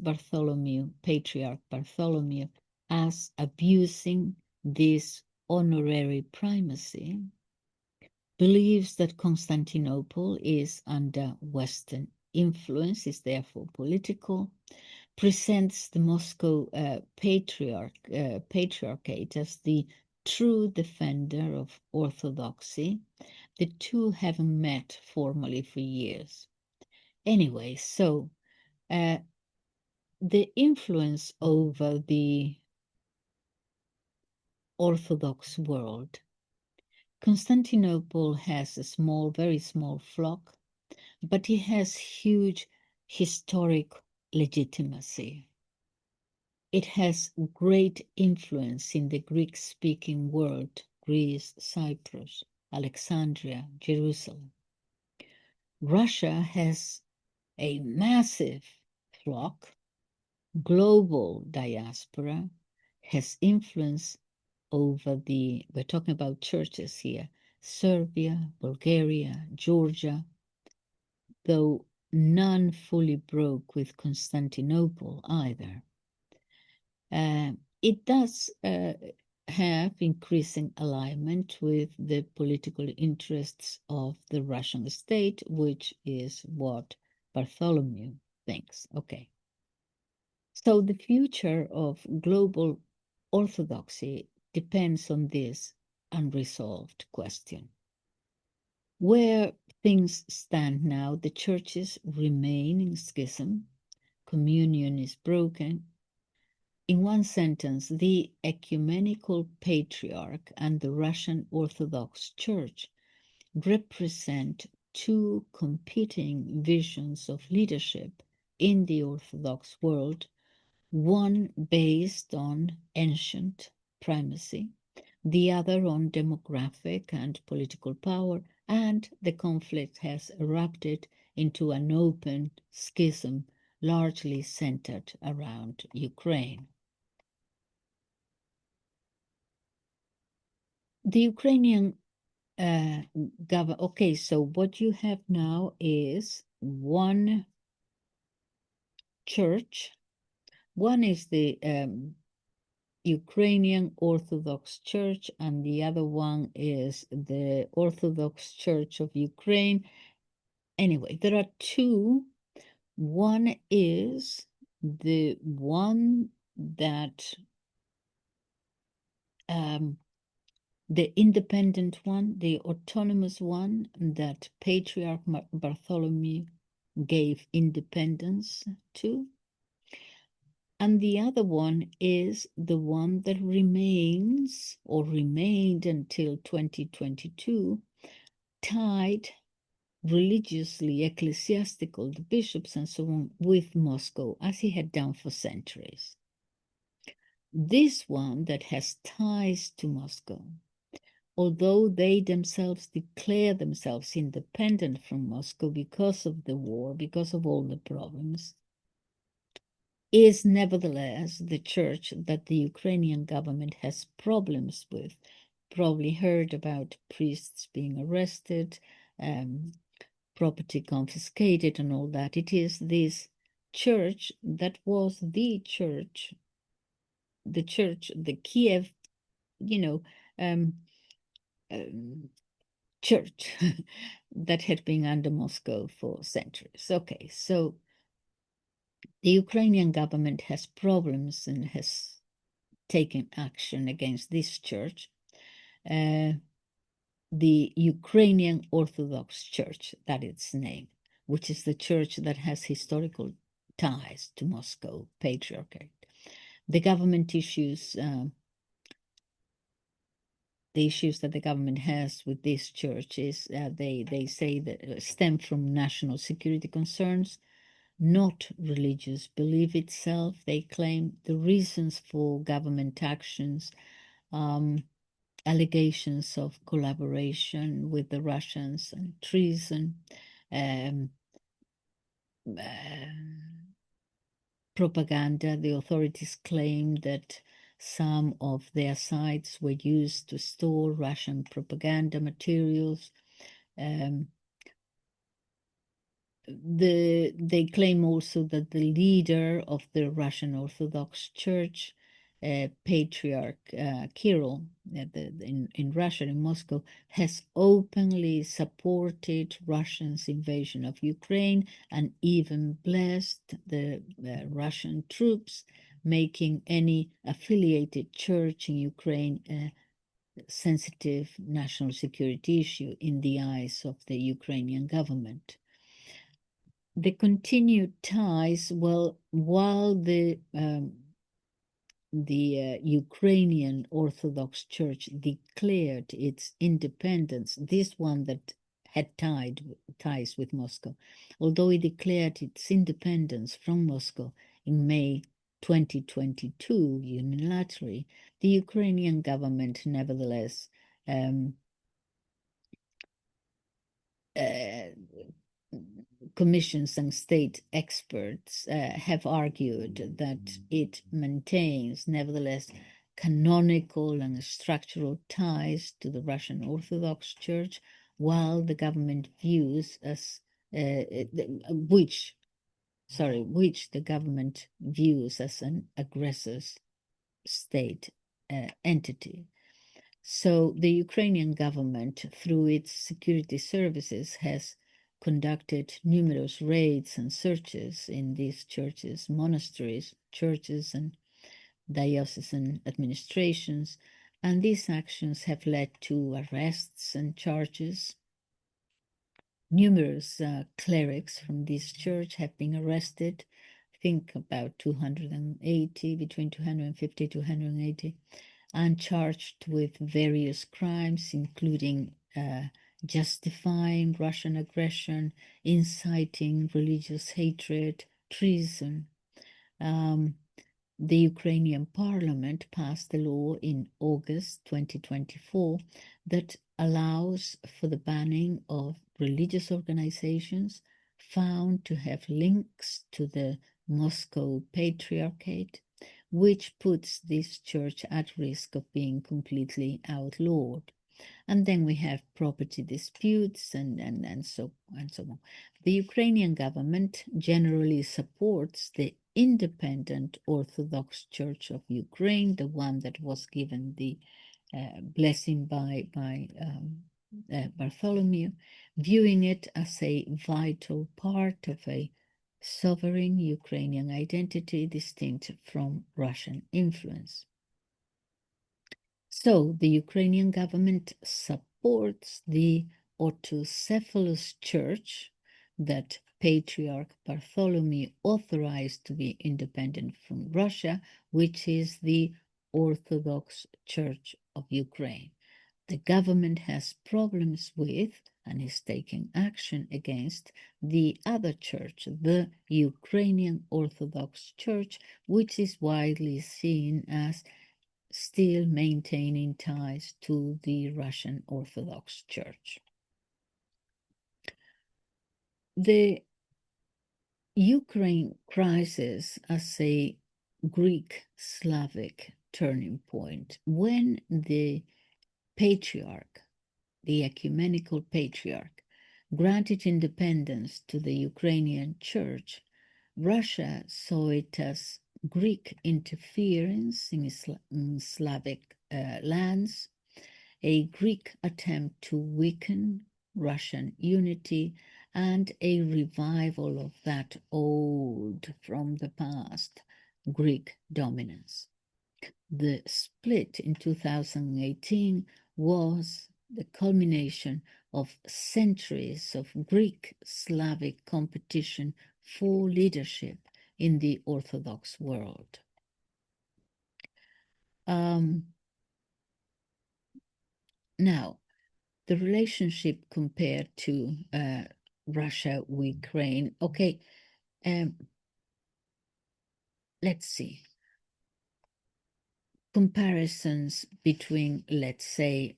Patriarch Bartholomew, as abusing this honorary primacy, believes that Constantinople is under Western influence, is therefore political, presents the Moscow Patriarchate as the true defender of orthodoxy. The two haven't met formally for years. Anyway, so the influence over the Orthodox world. Constantinople has a small, very small flock, but it has huge historic legitimacy. It has great influence in the Greek-speaking world, Greece, Cyprus, Alexandria, Jerusalem. Russia has a massive flock, global diaspora, has influence over we're talking about churches here, Serbia, Bulgaria, Georgia, though none fully broke with Constantinople either. It does have increasing alignment with the political interests of the Russian state, which is what Bartholomew thinks. Okay. So the future of global orthodoxy depends on this unresolved question. Where things stand now, the churches remain in schism, communion is broken. In one sentence, the Ecumenical Patriarch and the Russian Orthodox Church represent two competing visions of leadership in the Orthodox world, one based on ancient primacy, the other on demographic and political power, and the conflict has erupted into an open schism largely centered around Ukraine. The Ukrainian government, okay, so what you have now is one church. One is the Ukrainian Orthodox Church, and the other one is the Orthodox Church of Ukraine. Anyway, there are two. One is the one that the independent one, the autonomous one that Patriarch Bartholomew gave independence to. And the other one is the one that remains or remained until 2022, tied religiously, ecclesiastical, the bishops and so on, with Moscow, as he had done for centuries. This one that has ties to Moscow, although they themselves declare themselves independent from Moscow because of the war, because of all the problems, is nevertheless the church that the Ukrainian government has problems with. Probably heard about priests being arrested, property confiscated and all that. It is this church that was the church, the Kiev, church that had been under Moscow for centuries. Okay, so the Ukrainian government has problems and has taken action against this church. The Ukrainian Orthodox Church, that is its name, which is the church that has historical ties to Moscow Patriarchate. The government issues, the issues that the government has with this church is they say that stem from national security concerns, not religious belief itself. They claim the reasons for government actions, allegations of collaboration with the Russians and treason, propaganda. The authorities claim that some of their sites were used to store Russian propaganda materials. They claim also that the leader of the Russian Orthodox Church, Patriarch Kirill, in Russia, in Moscow, has openly supported Russia's invasion of Ukraine and even blessed the Russian troops, making any affiliated church in Ukraine sensitive national security issue in the eyes of the Ukrainian government. The continued ties, well, while the Ukrainian Orthodox Church declared its independence, this one that had ties with Moscow, although it declared its independence from Moscow in May 2022 unilaterally, the Ukrainian government nevertheless commissions and state experts have argued that it maintains, nevertheless, canonical and structural ties to the Russian Orthodox Church, while the government views as which the government views as an aggressor state entity. So the Ukrainian government, through its security services, has conducted numerous raids and searches in these churches, monasteries, churches, and diocesan administrations, and these actions have led to arrests and charges. Numerous clerics from this church have been arrested, I think about 280, between 250 to 280, and charged with various crimes, including justifying Russian aggression, inciting religious hatred, treason. The Ukrainian parliament passed a law in August 2024 that allows for the banning of religious organizations found to have links to the Moscow Patriarchate, which puts this church at risk of being completely outlawed. And then we have property disputes and so on. The Ukrainian government generally supports the independent Orthodox Church of Ukraine, the one that was given the blessing by Bartholomew, viewing it as a vital part of a sovereign Ukrainian identity distinct from Russian influence. So the Ukrainian government supports the autocephalous church that Patriarch Bartholomew authorized to be independent from Russia, which is the Orthodox Church of Ukraine. The government has problems with and is taking action against the other church, the Ukrainian Orthodox Church, which is widely seen as still maintaining ties to the Russian Orthodox Church. The Ukraine crisis as a Greek-Slavic turning point, when the Patriarch, the Ecumenical Patriarch, granted independence to the Ukrainian Church, Russia saw it as Greek interference in Slavic lands, a Greek attempt to weaken Russian unity, and a revival of that old, from the past, Greek dominance. The split in 2018 was the culmination of centuries of Greek-Slavic competition for leadership in the Orthodox world. Now, the relationship compared to Russia, Ukraine. Okay, let's see. Comparisons between, let's say,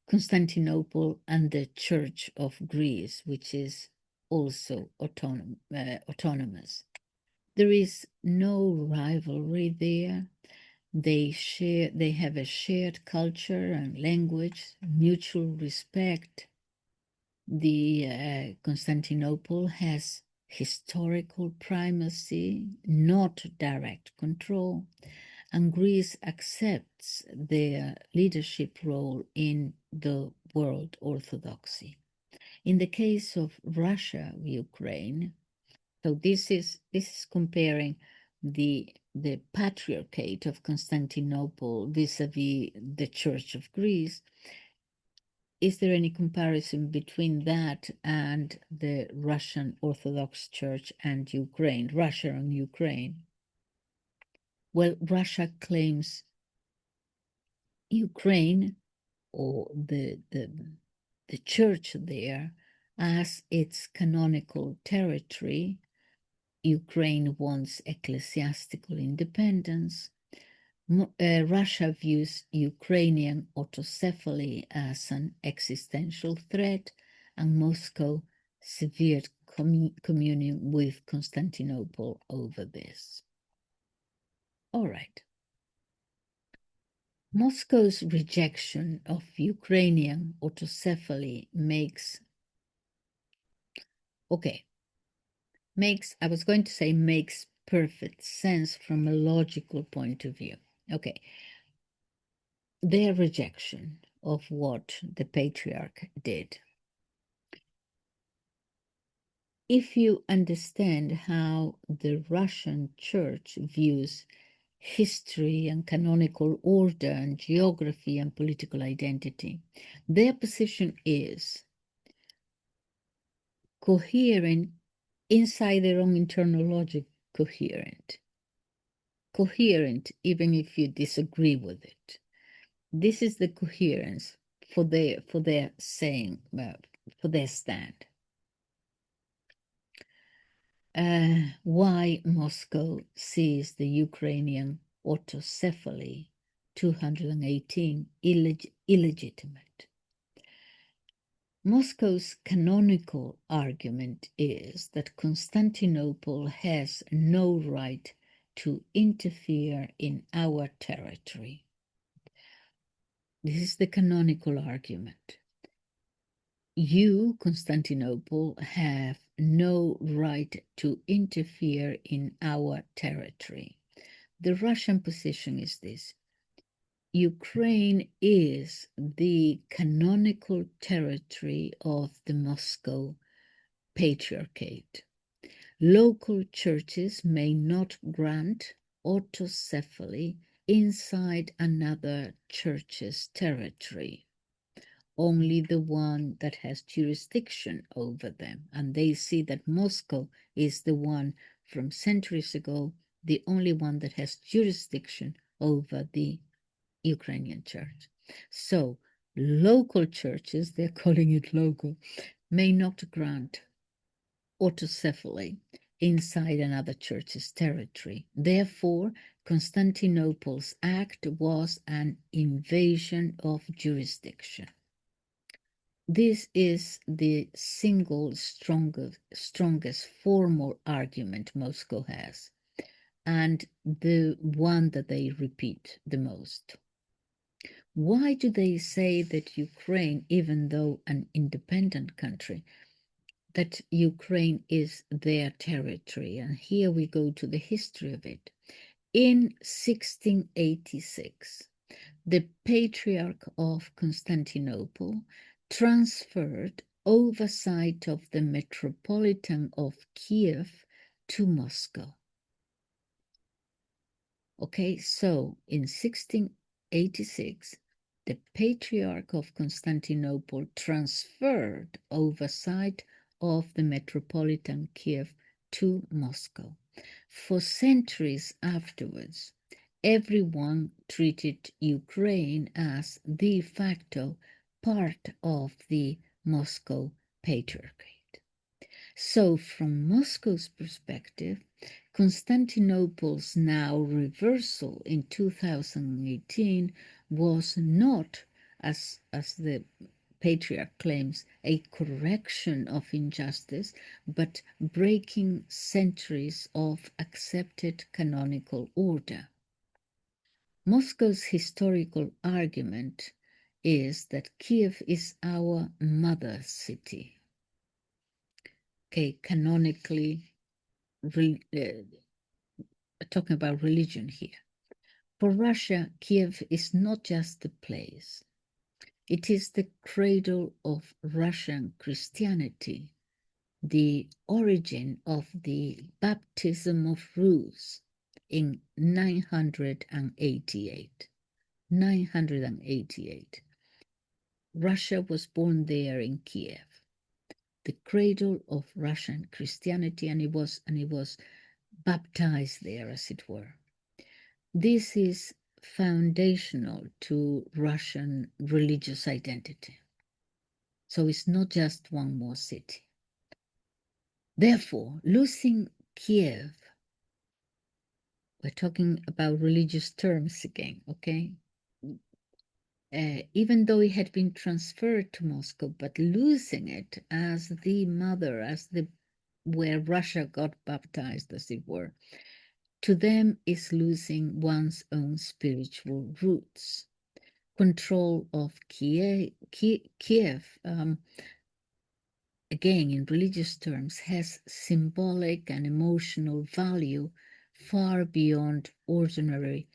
Constantinople and the Church of Greece, which is also autonomous. There is no rivalry there. They have a shared culture and language, mutual respect. The Constantinople has historical primacy, not direct control, and Greece accepts their leadership role in the world orthodoxy. In the case of Russia, Ukraine, so this is comparing the the Patriarchate of Constantinople vis-a-vis the Church of Greece, is there any comparison between that and the Russian Orthodox Church and Ukraine, Russia and Ukraine? Well, Russia claims Ukraine, or the church there, as its canonical territory. Ukraine wants ecclesiastical independence. Russia views Ukrainian autocephaly as an existential threat, and Moscow severed communion with Constantinople over this. All right. Moscow's rejection of Ukrainian autocephaly makes, I was going to say makes perfect sense from a logical point of view. Okay. Their rejection of what the patriarch did. If you understand how the Russian Church views history and canonical order and geography and political identity, their position is coherent inside their own internal logic, coherent even if you disagree with it. This is the coherence for their saying, for their stand. Why Moscow sees the Ukrainian autocephaly 218 illegitimate. Moscow's canonical argument is that Constantinople has no right to interfere in our territory. This is the canonical argument. You, Constantinople, have no right to interfere in our territory. The Russian position is this: Ukraine is the canonical territory of the Moscow Patriarchate. Local churches may not grant autocephaly inside another church's territory, only the one that has jurisdiction over them. And they see that Moscow is the one from centuries ago, the only one that has jurisdiction over the Ukrainian church. So local churches, they're calling it local, may not grant autocephaly inside another church's territory. Therefore, Constantinople's act was an invasion of jurisdiction. This is the single strongest formal argument Moscow has, and the one that they repeat the most. Why do they say that Ukraine, even though an independent country, that Ukraine is their territory? And here we go to the history of it. In 1686, the Patriarch of Constantinople transferred oversight of the Metropolitan of Kiev to Moscow. Okay, so in 1686, the Patriarch of Constantinople transferred oversight of the Metropolitan Kiev to Moscow. For centuries afterwards, everyone treated Ukraine as de facto part of the Moscow Patriarchate. So from Moscow's perspective, Constantinople's now reversal in 2018 was not, as the Patriarch claims, a correction of injustice, but breaking centuries of accepted canonical order. Moscow's historical argument is that Kiev is our mother city. Okay, canonically, talking about religion here. For Russia, Kiev is not just a place. It is the cradle of Russian Christianity, the origin of the baptism of Rus, in 988. 988. Russia was born there in Kiev, the cradle of Russian Christianity, and it was baptized there, as it were. This is foundational to Russian religious identity. So it's not just one more city. Therefore, losing Kiev, we're talking about religious terms again, okay? Even though it had been transferred to Moscow, but losing it as the mother, where Russia got baptized, as it were, to them is losing one's own spiritual roots. Control of Kiev, again in religious terms, has symbolic and emotional value far beyond ordinary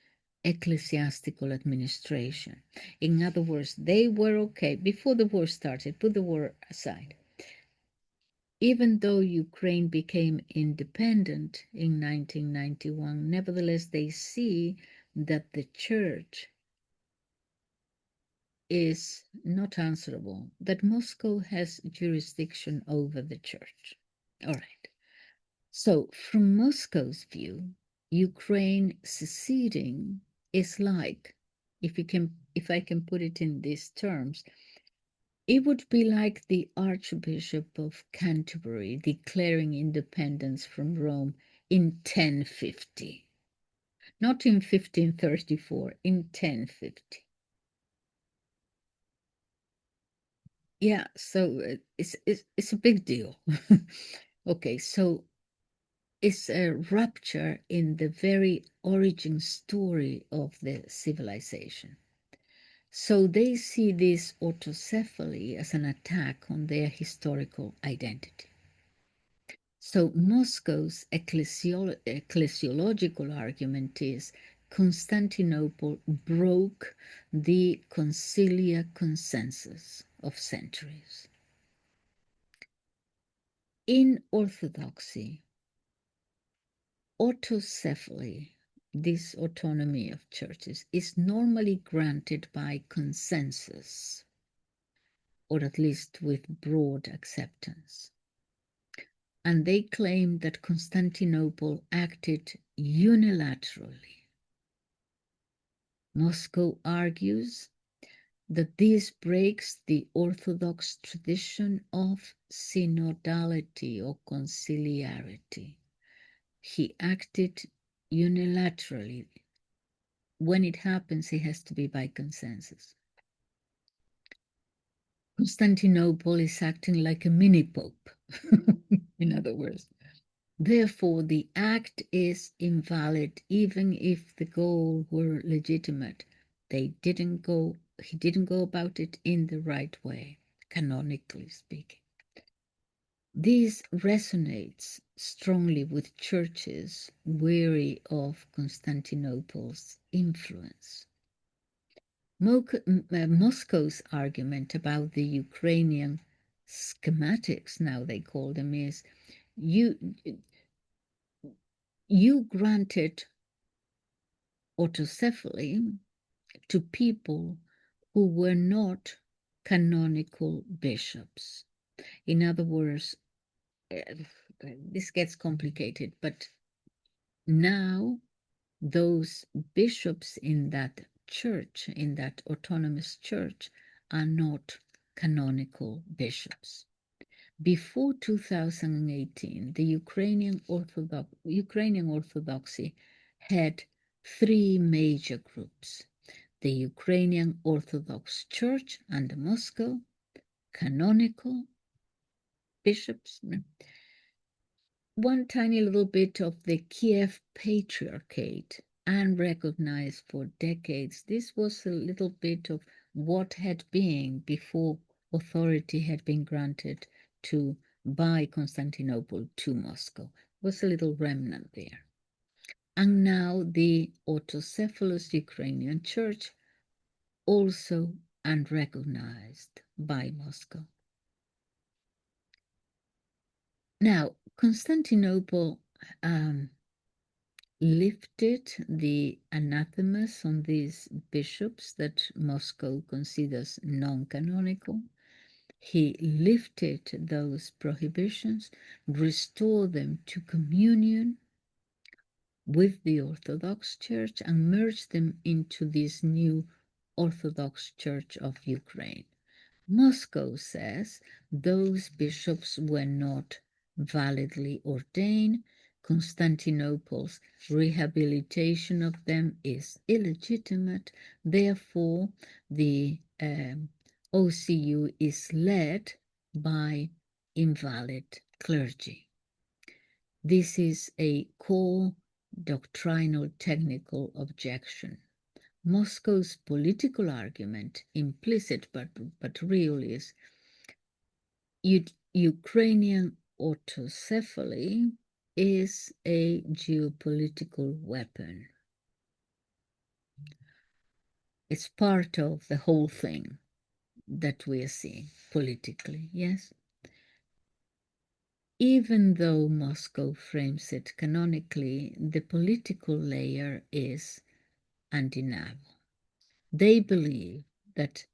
ecclesiastical administration. In other words, they were okay before the war started, put the war aside. Even though Ukraine became independent in 1991, nevertheless, they see that the church is not answerable, that Moscow has jurisdiction over the church. All right. So, from Moscow's view, Ukraine seceding is like, if I can put it in these terms, it would be like the Archbishop of Canterbury declaring independence from Rome in 1050. Not in 1534, in 1050. Yeah, so it's a big deal. Okay, so it's a rupture in the very origin story of the civilization. So they see this autocephaly as an attack on their historical identity. So Moscow's ecclesiological argument is Constantinople broke the conciliar consensus of centuries. In Orthodoxy, autocephaly, this autonomy of churches, is normally granted by consensus, or at least with broad acceptance. And they claim that Constantinople acted unilaterally. Moscow argues that this breaks the Orthodox tradition of synodality or conciliarity. He acted unilaterally. When it happens, it has to be by consensus. Constantinople is acting like a mini pope, in other words. Therefore, the act is invalid even if the goal were legitimate. He didn't go about it in the right way, canonically speaking. This resonates strongly with churches weary of Constantinople's influence. Moscow's argument about the Ukrainian schematics, now they call them, is you granted autocephaly to people who were not canonical bishops. In other words, this gets complicated, but now those bishops in that church, in that autonomous church, are not canonical bishops. Before 2018, the Ukrainian Orthodoxy had three major groups: the Ukrainian Orthodox Church under Moscow, canonical bishops, one tiny little bit of the Kiev Patriarchate, unrecognized for decades. This was a little bit of what had been before authority had been granted by Constantinople to Moscow. Was a little remnant there. And now the autocephalous Ukrainian Church, also unrecognized by Moscow. Now, Constantinople lifted the anathemas on these bishops that Moscow considers non-canonical. He lifted those prohibitions, restored them to communion with the Orthodox Church, and merged them into this new Orthodox Church of Ukraine. Moscow says those bishops were not validly ordained. Constantinople's rehabilitation of them is illegitimate. Therefore, the OCU is led by invalid clergy. This is a core doctrinal technical objection. Moscow's political argument, implicit but real, is Ukrainian autocephaly is a geopolitical weapon. It's part of the whole thing that we are seeing politically, yes? Even though Moscow frames it canonically, the political layer is undeniable. They believe that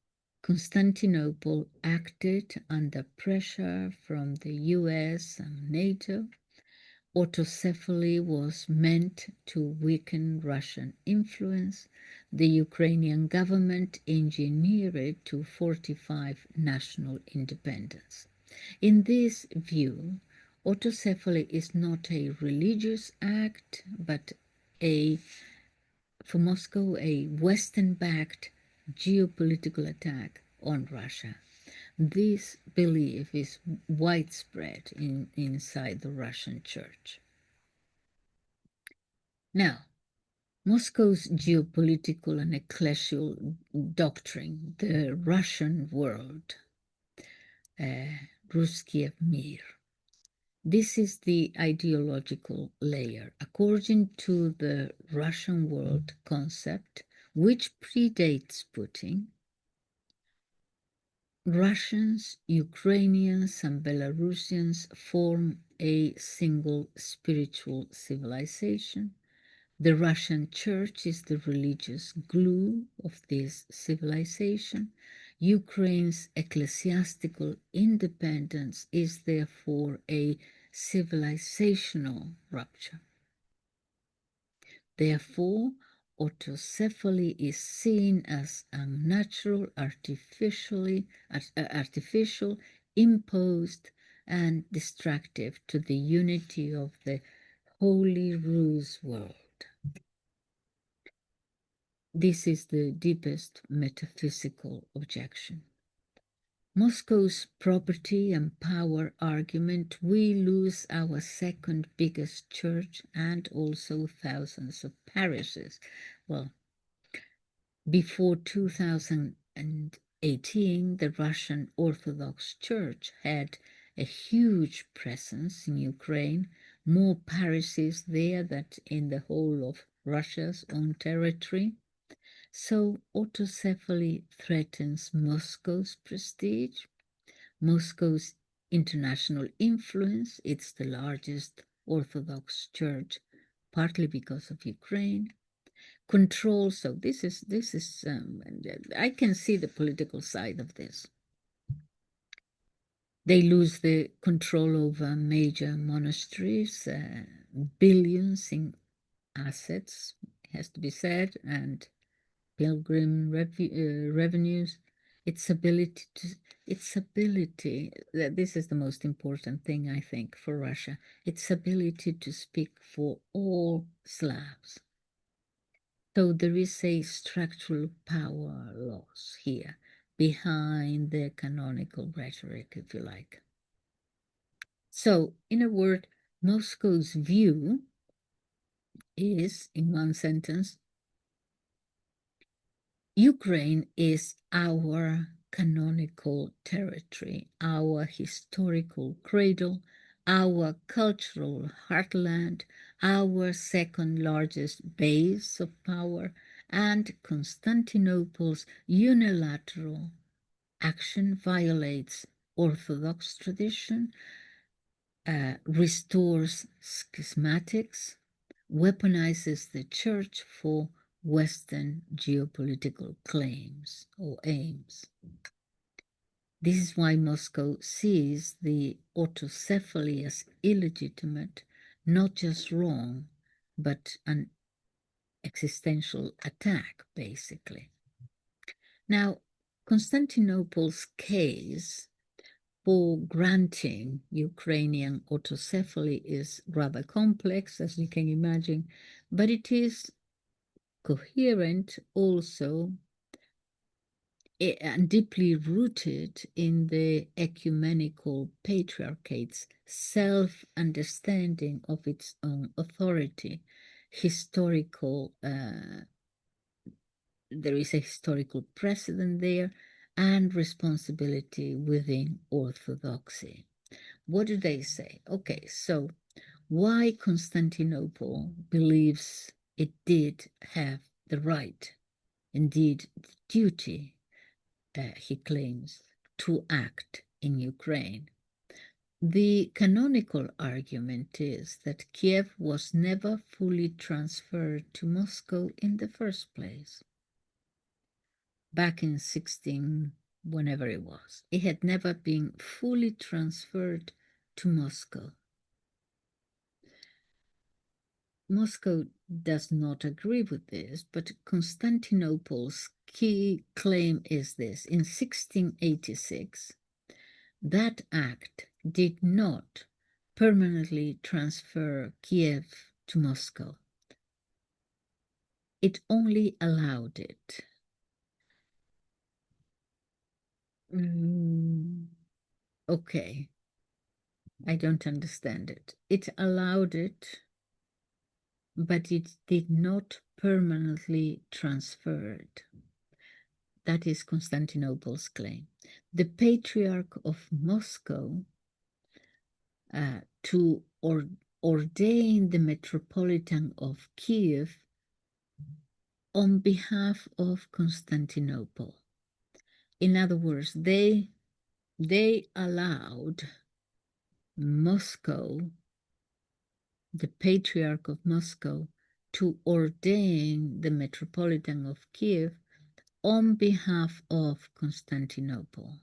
Constantinople acted under pressure from the US and NATO. Autocephaly was meant to weaken Russian influence. The Ukrainian government engineered it to fortify national independence. In this view, autocephaly is not a religious act, but for Moscow, a Western-backed geopolitical attack on Russia. This belief is widespread inside the Russian Church. Now, Moscow's geopolitical and ecclesial doctrine, the Russian world, Ruskiev Mir. This is the ideological layer. According to the Russian world concept, which predates Putin, Russians, Ukrainians, and Belarusians form a single spiritual civilization. The Russian Church is the religious glue of this civilization. Ukraine's ecclesiastical independence is therefore a civilizational rupture. Therefore, autocephaly is seen as unnatural, artificial, imposed, and destructive to the unity of the Holy Rus world. This is the deepest metaphysical objection. Moscow's property and power argument, we lose our second biggest church and also thousands of parishes. Well, before 2018, the Russian Orthodox Church had a huge presence in Ukraine, more parishes there than in the whole of Russia's own territory. So autocephaly threatens Moscow's prestige, Moscow's international influence. It's the largest Orthodox church, partly because of Ukraine. Control. So this is. I can see the political side of this. They lose the control over major monasteries, billions in assets, has to be said, and pilgrim revenues, its ability, this is the most important thing, I think, for Russia, its ability to speak for all Slavs. So there is a structural power loss here behind the canonical rhetoric, if you like. So, in a word, Moscow's view is, in one sentence, Ukraine is our canonical territory, our historical cradle, our cultural heartland, our second largest base of power, and Constantinople's unilateral action violates Orthodox tradition, restores schismatics, weaponizes the church for Western geopolitical claims or aims. This is why Moscow sees the autocephaly as illegitimate, not just wrong, but an existential attack, basically. Now, Constantinople's case for granting Ukrainian autocephaly is rather complex, as you can imagine, but it is coherent also and deeply rooted in the Ecumenical Patriarchate's self-understanding of its own authority, historical there is a historical precedent there, and responsibility within Orthodoxy. What do they say? Okay, so why Constantinople believes it did have the right, indeed the duty, he claims, to act in Ukraine. The canonical argument is that Kiev was never fully transferred to Moscow in the first place. Back in 16, whenever it was, it had never been fully transferred to Moscow. Moscow does not agree with this, but Constantinople's key claim is this. In 1686, that act did not permanently transfer Kiev to Moscow. It only allowed it. Okay, I don't understand it. It allowed it, but it did not permanently transfer it. That is Constantinople's claim. The Patriarch of Moscow to ordain the Metropolitan of Kiev on behalf of Constantinople. In other words, they allowed Moscow, the Patriarch of Moscow, to ordain the Metropolitan of Kiev on behalf of Constantinople,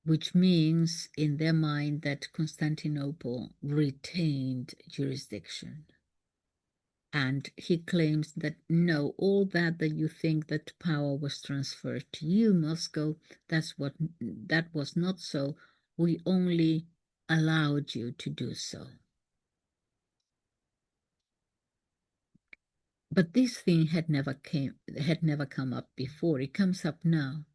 which means in their mind that Constantinople retained jurisdiction. And he claims that no, all that you think that power was transferred to you, Moscow, that was not so. We only allowed you to do so. But this thing had never come up before. It comes up now.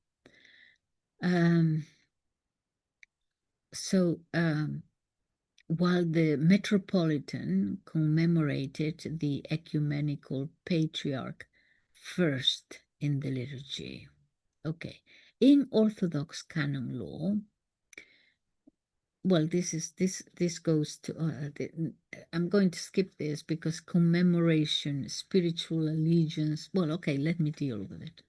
While the Metropolitan commemorated the Ecumenical Patriarch first in the liturgy. Okay, in Orthodox canon law, well, this goes to, I'm going to skip this because commemoration, spiritual allegiance, well, okay, let me deal with it.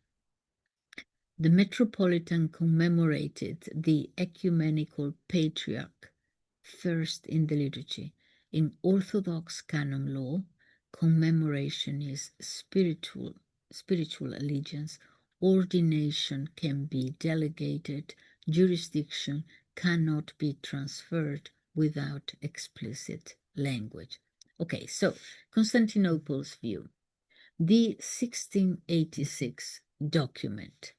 The Metropolitan commemorated the Ecumenical Patriarch first in the liturgy. In Orthodox canon law, commemoration is spiritual allegiance. Ordination can be delegated. Jurisdiction cannot be transferred without explicit language. Okay, so Constantinople's view. The 1686 document.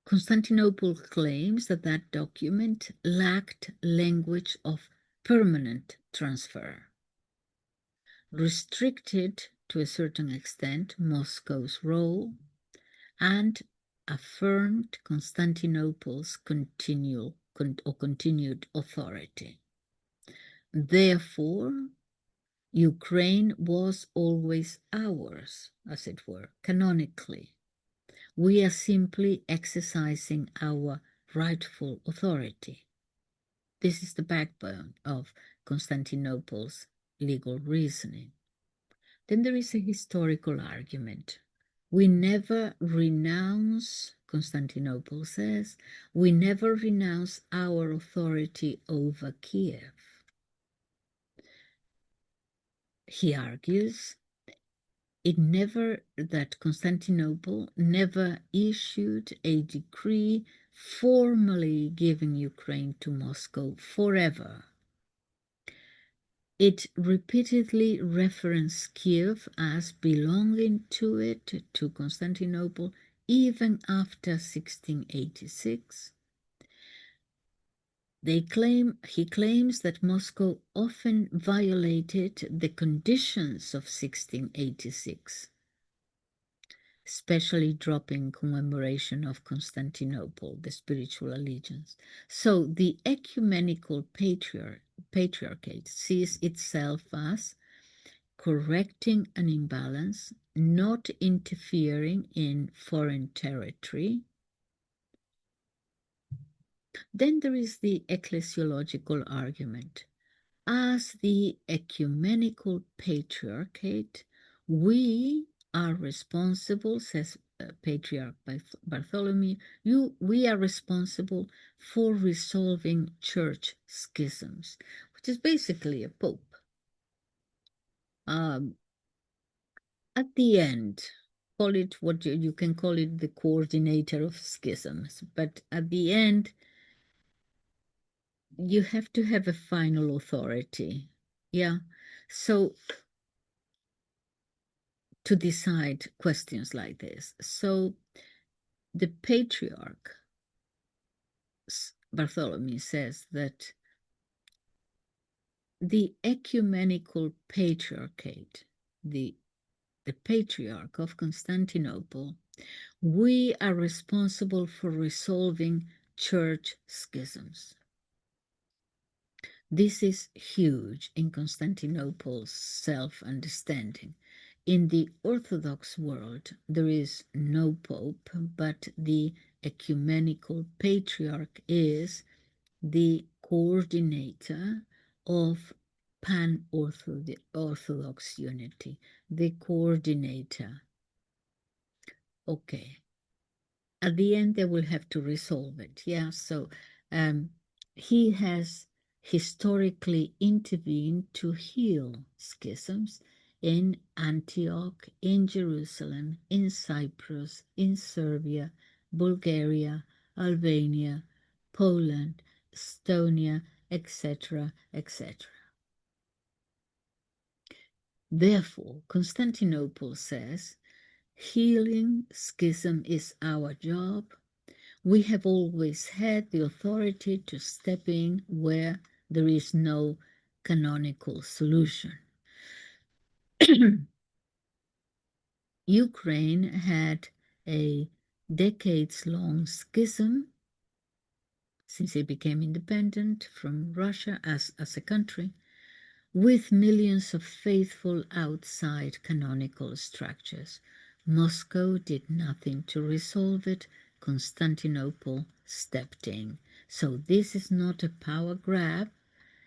Constantinople claims that that document lacked language of permanent transfer, restricted to a certain extent Moscow's role, and affirmed Constantinople's continued authority. Therefore, Ukraine was always ours, as it were, canonically. We are simply exercising our rightful authority. This is the backbone of Constantinople's legal reasoning. Then there is a historical argument. We never renounce Constantinople says, we never renounce our authority over Kiev. He argues that Constantinople never issued a decree formally giving Ukraine to Moscow forever. It repeatedly referenced Kiev as belonging to it, to Constantinople, even after 1686. He claims that Moscow often violated the conditions of 1686, especially dropping commemoration of Constantinople, the spiritual allegiance. So the Ecumenical Patriarchate sees itself as correcting an imbalance, not interfering in foreign territory. Then there is the ecclesiological argument. As the Ecumenical Patriarchate, we are responsible, says Patriarch Bartholomew, we are responsible for resolving church schisms, which is basically a pope. At the end, call it what you can call it, the coordinator of schisms, but at the end, you have to have a final authority. Yeah. So to decide questions like this. So the Patriarch Bartholomew says that the Ecumenical Patriarchate, the Patriarch of Constantinople, we are responsible for resolving church schisms. This is huge in Constantinople's self-understanding. In the Orthodox world, there is no pope, but the Ecumenical Patriarch is the coordinator of pan-Orthodox unity, the coordinator. Okay. At the end, they will have to resolve it. Yeah, so he has historically intervened to heal schisms in Antioch, in Jerusalem, in Cyprus, in Serbia, Bulgaria, Albania, Poland, Estonia, etc., etc. Therefore, Constantinople says, healing schism is our job. We have always had the authority to step in where there is no canonical solution. Ukraine had a decades-long schism since it became independent from Russia as a country, with millions of faithful outside canonical structures. Moscow did nothing to resolve it. Constantinople stepped in. So this is not a power grab.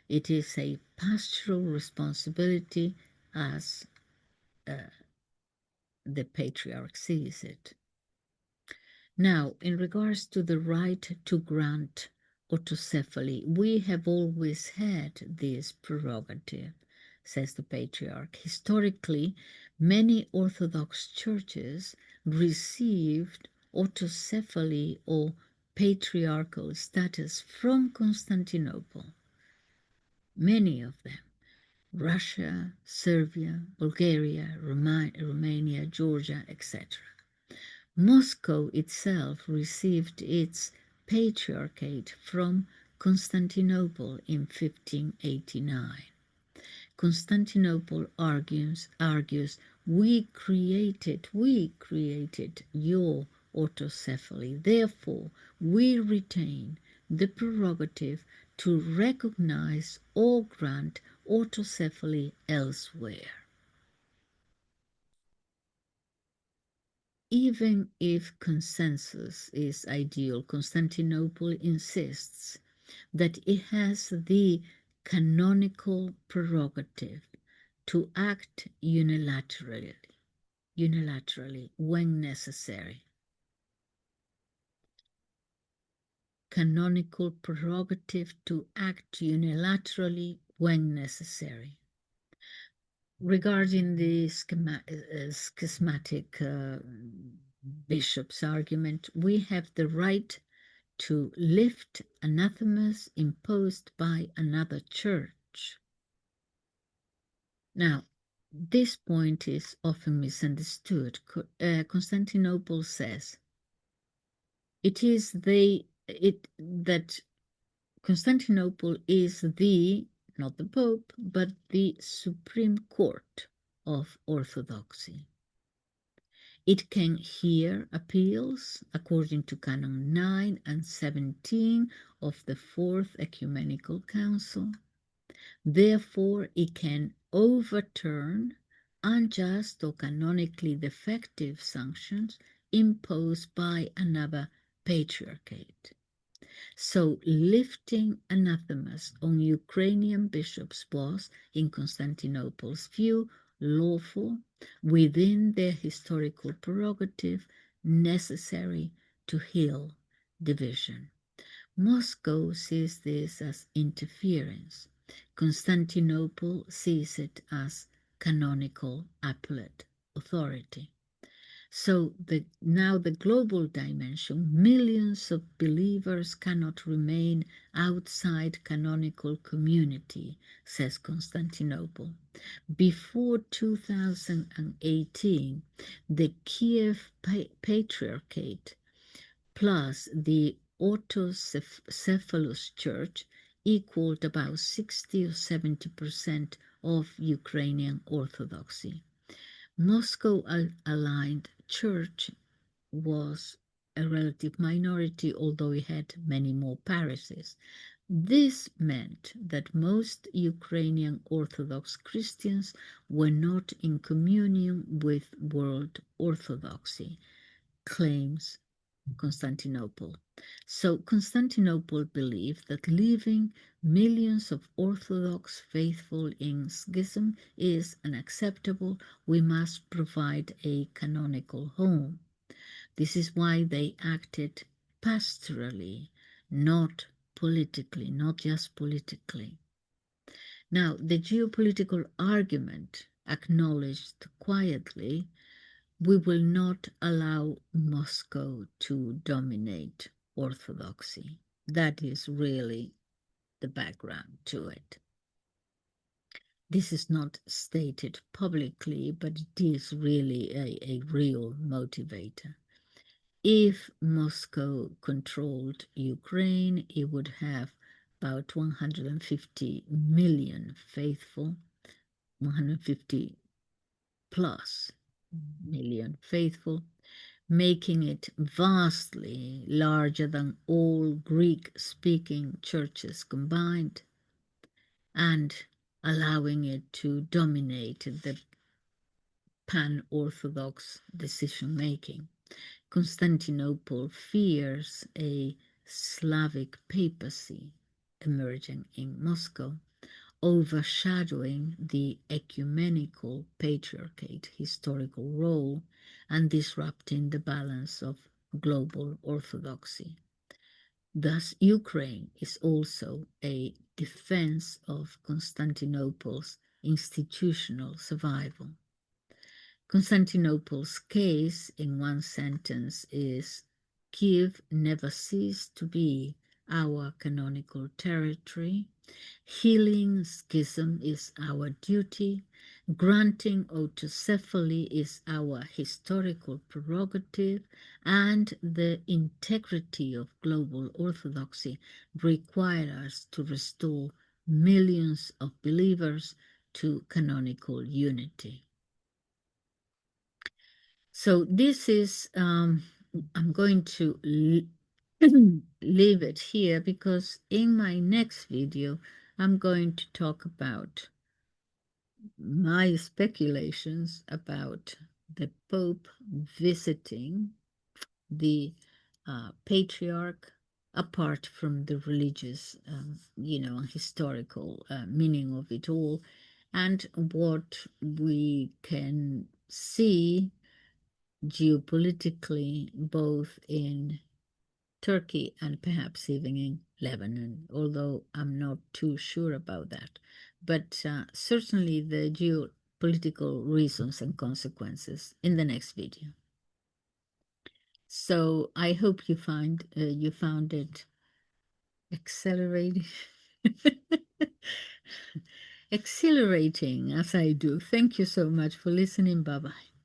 It is a pastoral responsibility as the Patriarch sees it. Now, in regards to the right to grant autocephaly, we have always had this prerogative, says the Patriarch. Historically, many Orthodox churches received autocephaly or patriarchal status from Constantinople. Many of them. Russia, Serbia, Bulgaria, Romania, Georgia, etc. Moscow itself received its patriarchate from Constantinople in 1589. Constantinople argues we created your autocephaly. Therefore, we retain the prerogative to recognize or grant autocephaly elsewhere. Even if consensus is ideal, Constantinople insists that it has the canonical prerogative to act unilaterally when necessary. canonical prerogative to act unilaterally when necessary. Regarding the schismatic bishop's argument, we have the right to lift anathemas imposed by another church. Now, this point is often misunderstood. Constantinople says that Constantinople is not the Pope, but the Supreme Court of Orthodoxy. It can hear appeals according to Canon 9 and 17 of the Fourth Ecumenical Council. Therefore, it can overturn unjust or canonically defective sanctions imposed by another patriarchate. So, lifting anathemas on Ukrainian bishops was, in Constantinople's view, lawful within their historical prerogative, necessary to heal division. Moscow sees this as interference. Constantinople sees it as canonical appellate authority. So now the global dimension, millions of believers cannot remain outside canonical community, says Constantinople. Before 2018, the Kiev Patriarchate plus the Autocephalous Church equaled about 60 or 70% of Ukrainian Orthodoxy. Moscow aligned church was a relative minority, although it had many more parishes. This meant that most Ukrainian Orthodox Christians were not in communion with world orthodoxy, claims Constantinople. So Constantinople believed that leaving millions of Orthodox faithful in schism is unacceptable. We must provide a canonical home. This is why they acted pastorally, not politically, not just politically. Now, the geopolitical argument acknowledged quietly, we will not allow Moscow to dominate Orthodoxy. That is really the background to it. This is not stated publicly, but it is really a real motivator. If Moscow controlled Ukraine, it would have about 150 million faithful, 150 plus million faithful, making it vastly larger than all Greek-speaking churches combined, and allowing it to dominate the pan-Orthodox decision-making. Constantinople fears a Slavic papacy emerging in Moscow, overshadowing the Ecumenical Patriarchate historical role and disrupting the balance of global orthodoxy. Thus, Ukraine is also a defense of Constantinople's institutional survival. Constantinople's case, in one sentence, is Kiev never ceased to be our canonical territory. Healing schism is our duty. Granting autocephaly is our historical prerogative, and the integrity of global orthodoxy requires us to restore millions of believers to canonical unity. So this is, I'm going to leave it here because in my next video, I'm going to talk about my speculations about the Pope visiting the patriarch, apart from the religious, historical meaning of it all, and what we can see geopolitically, both in Turkey, and perhaps even in Lebanon, although I'm not too sure about that. But certainly the geopolitical reasons and consequences in the next video. So I hope you found it accelerating, exhilarating as I do. Thank you so much for listening. Bye bye.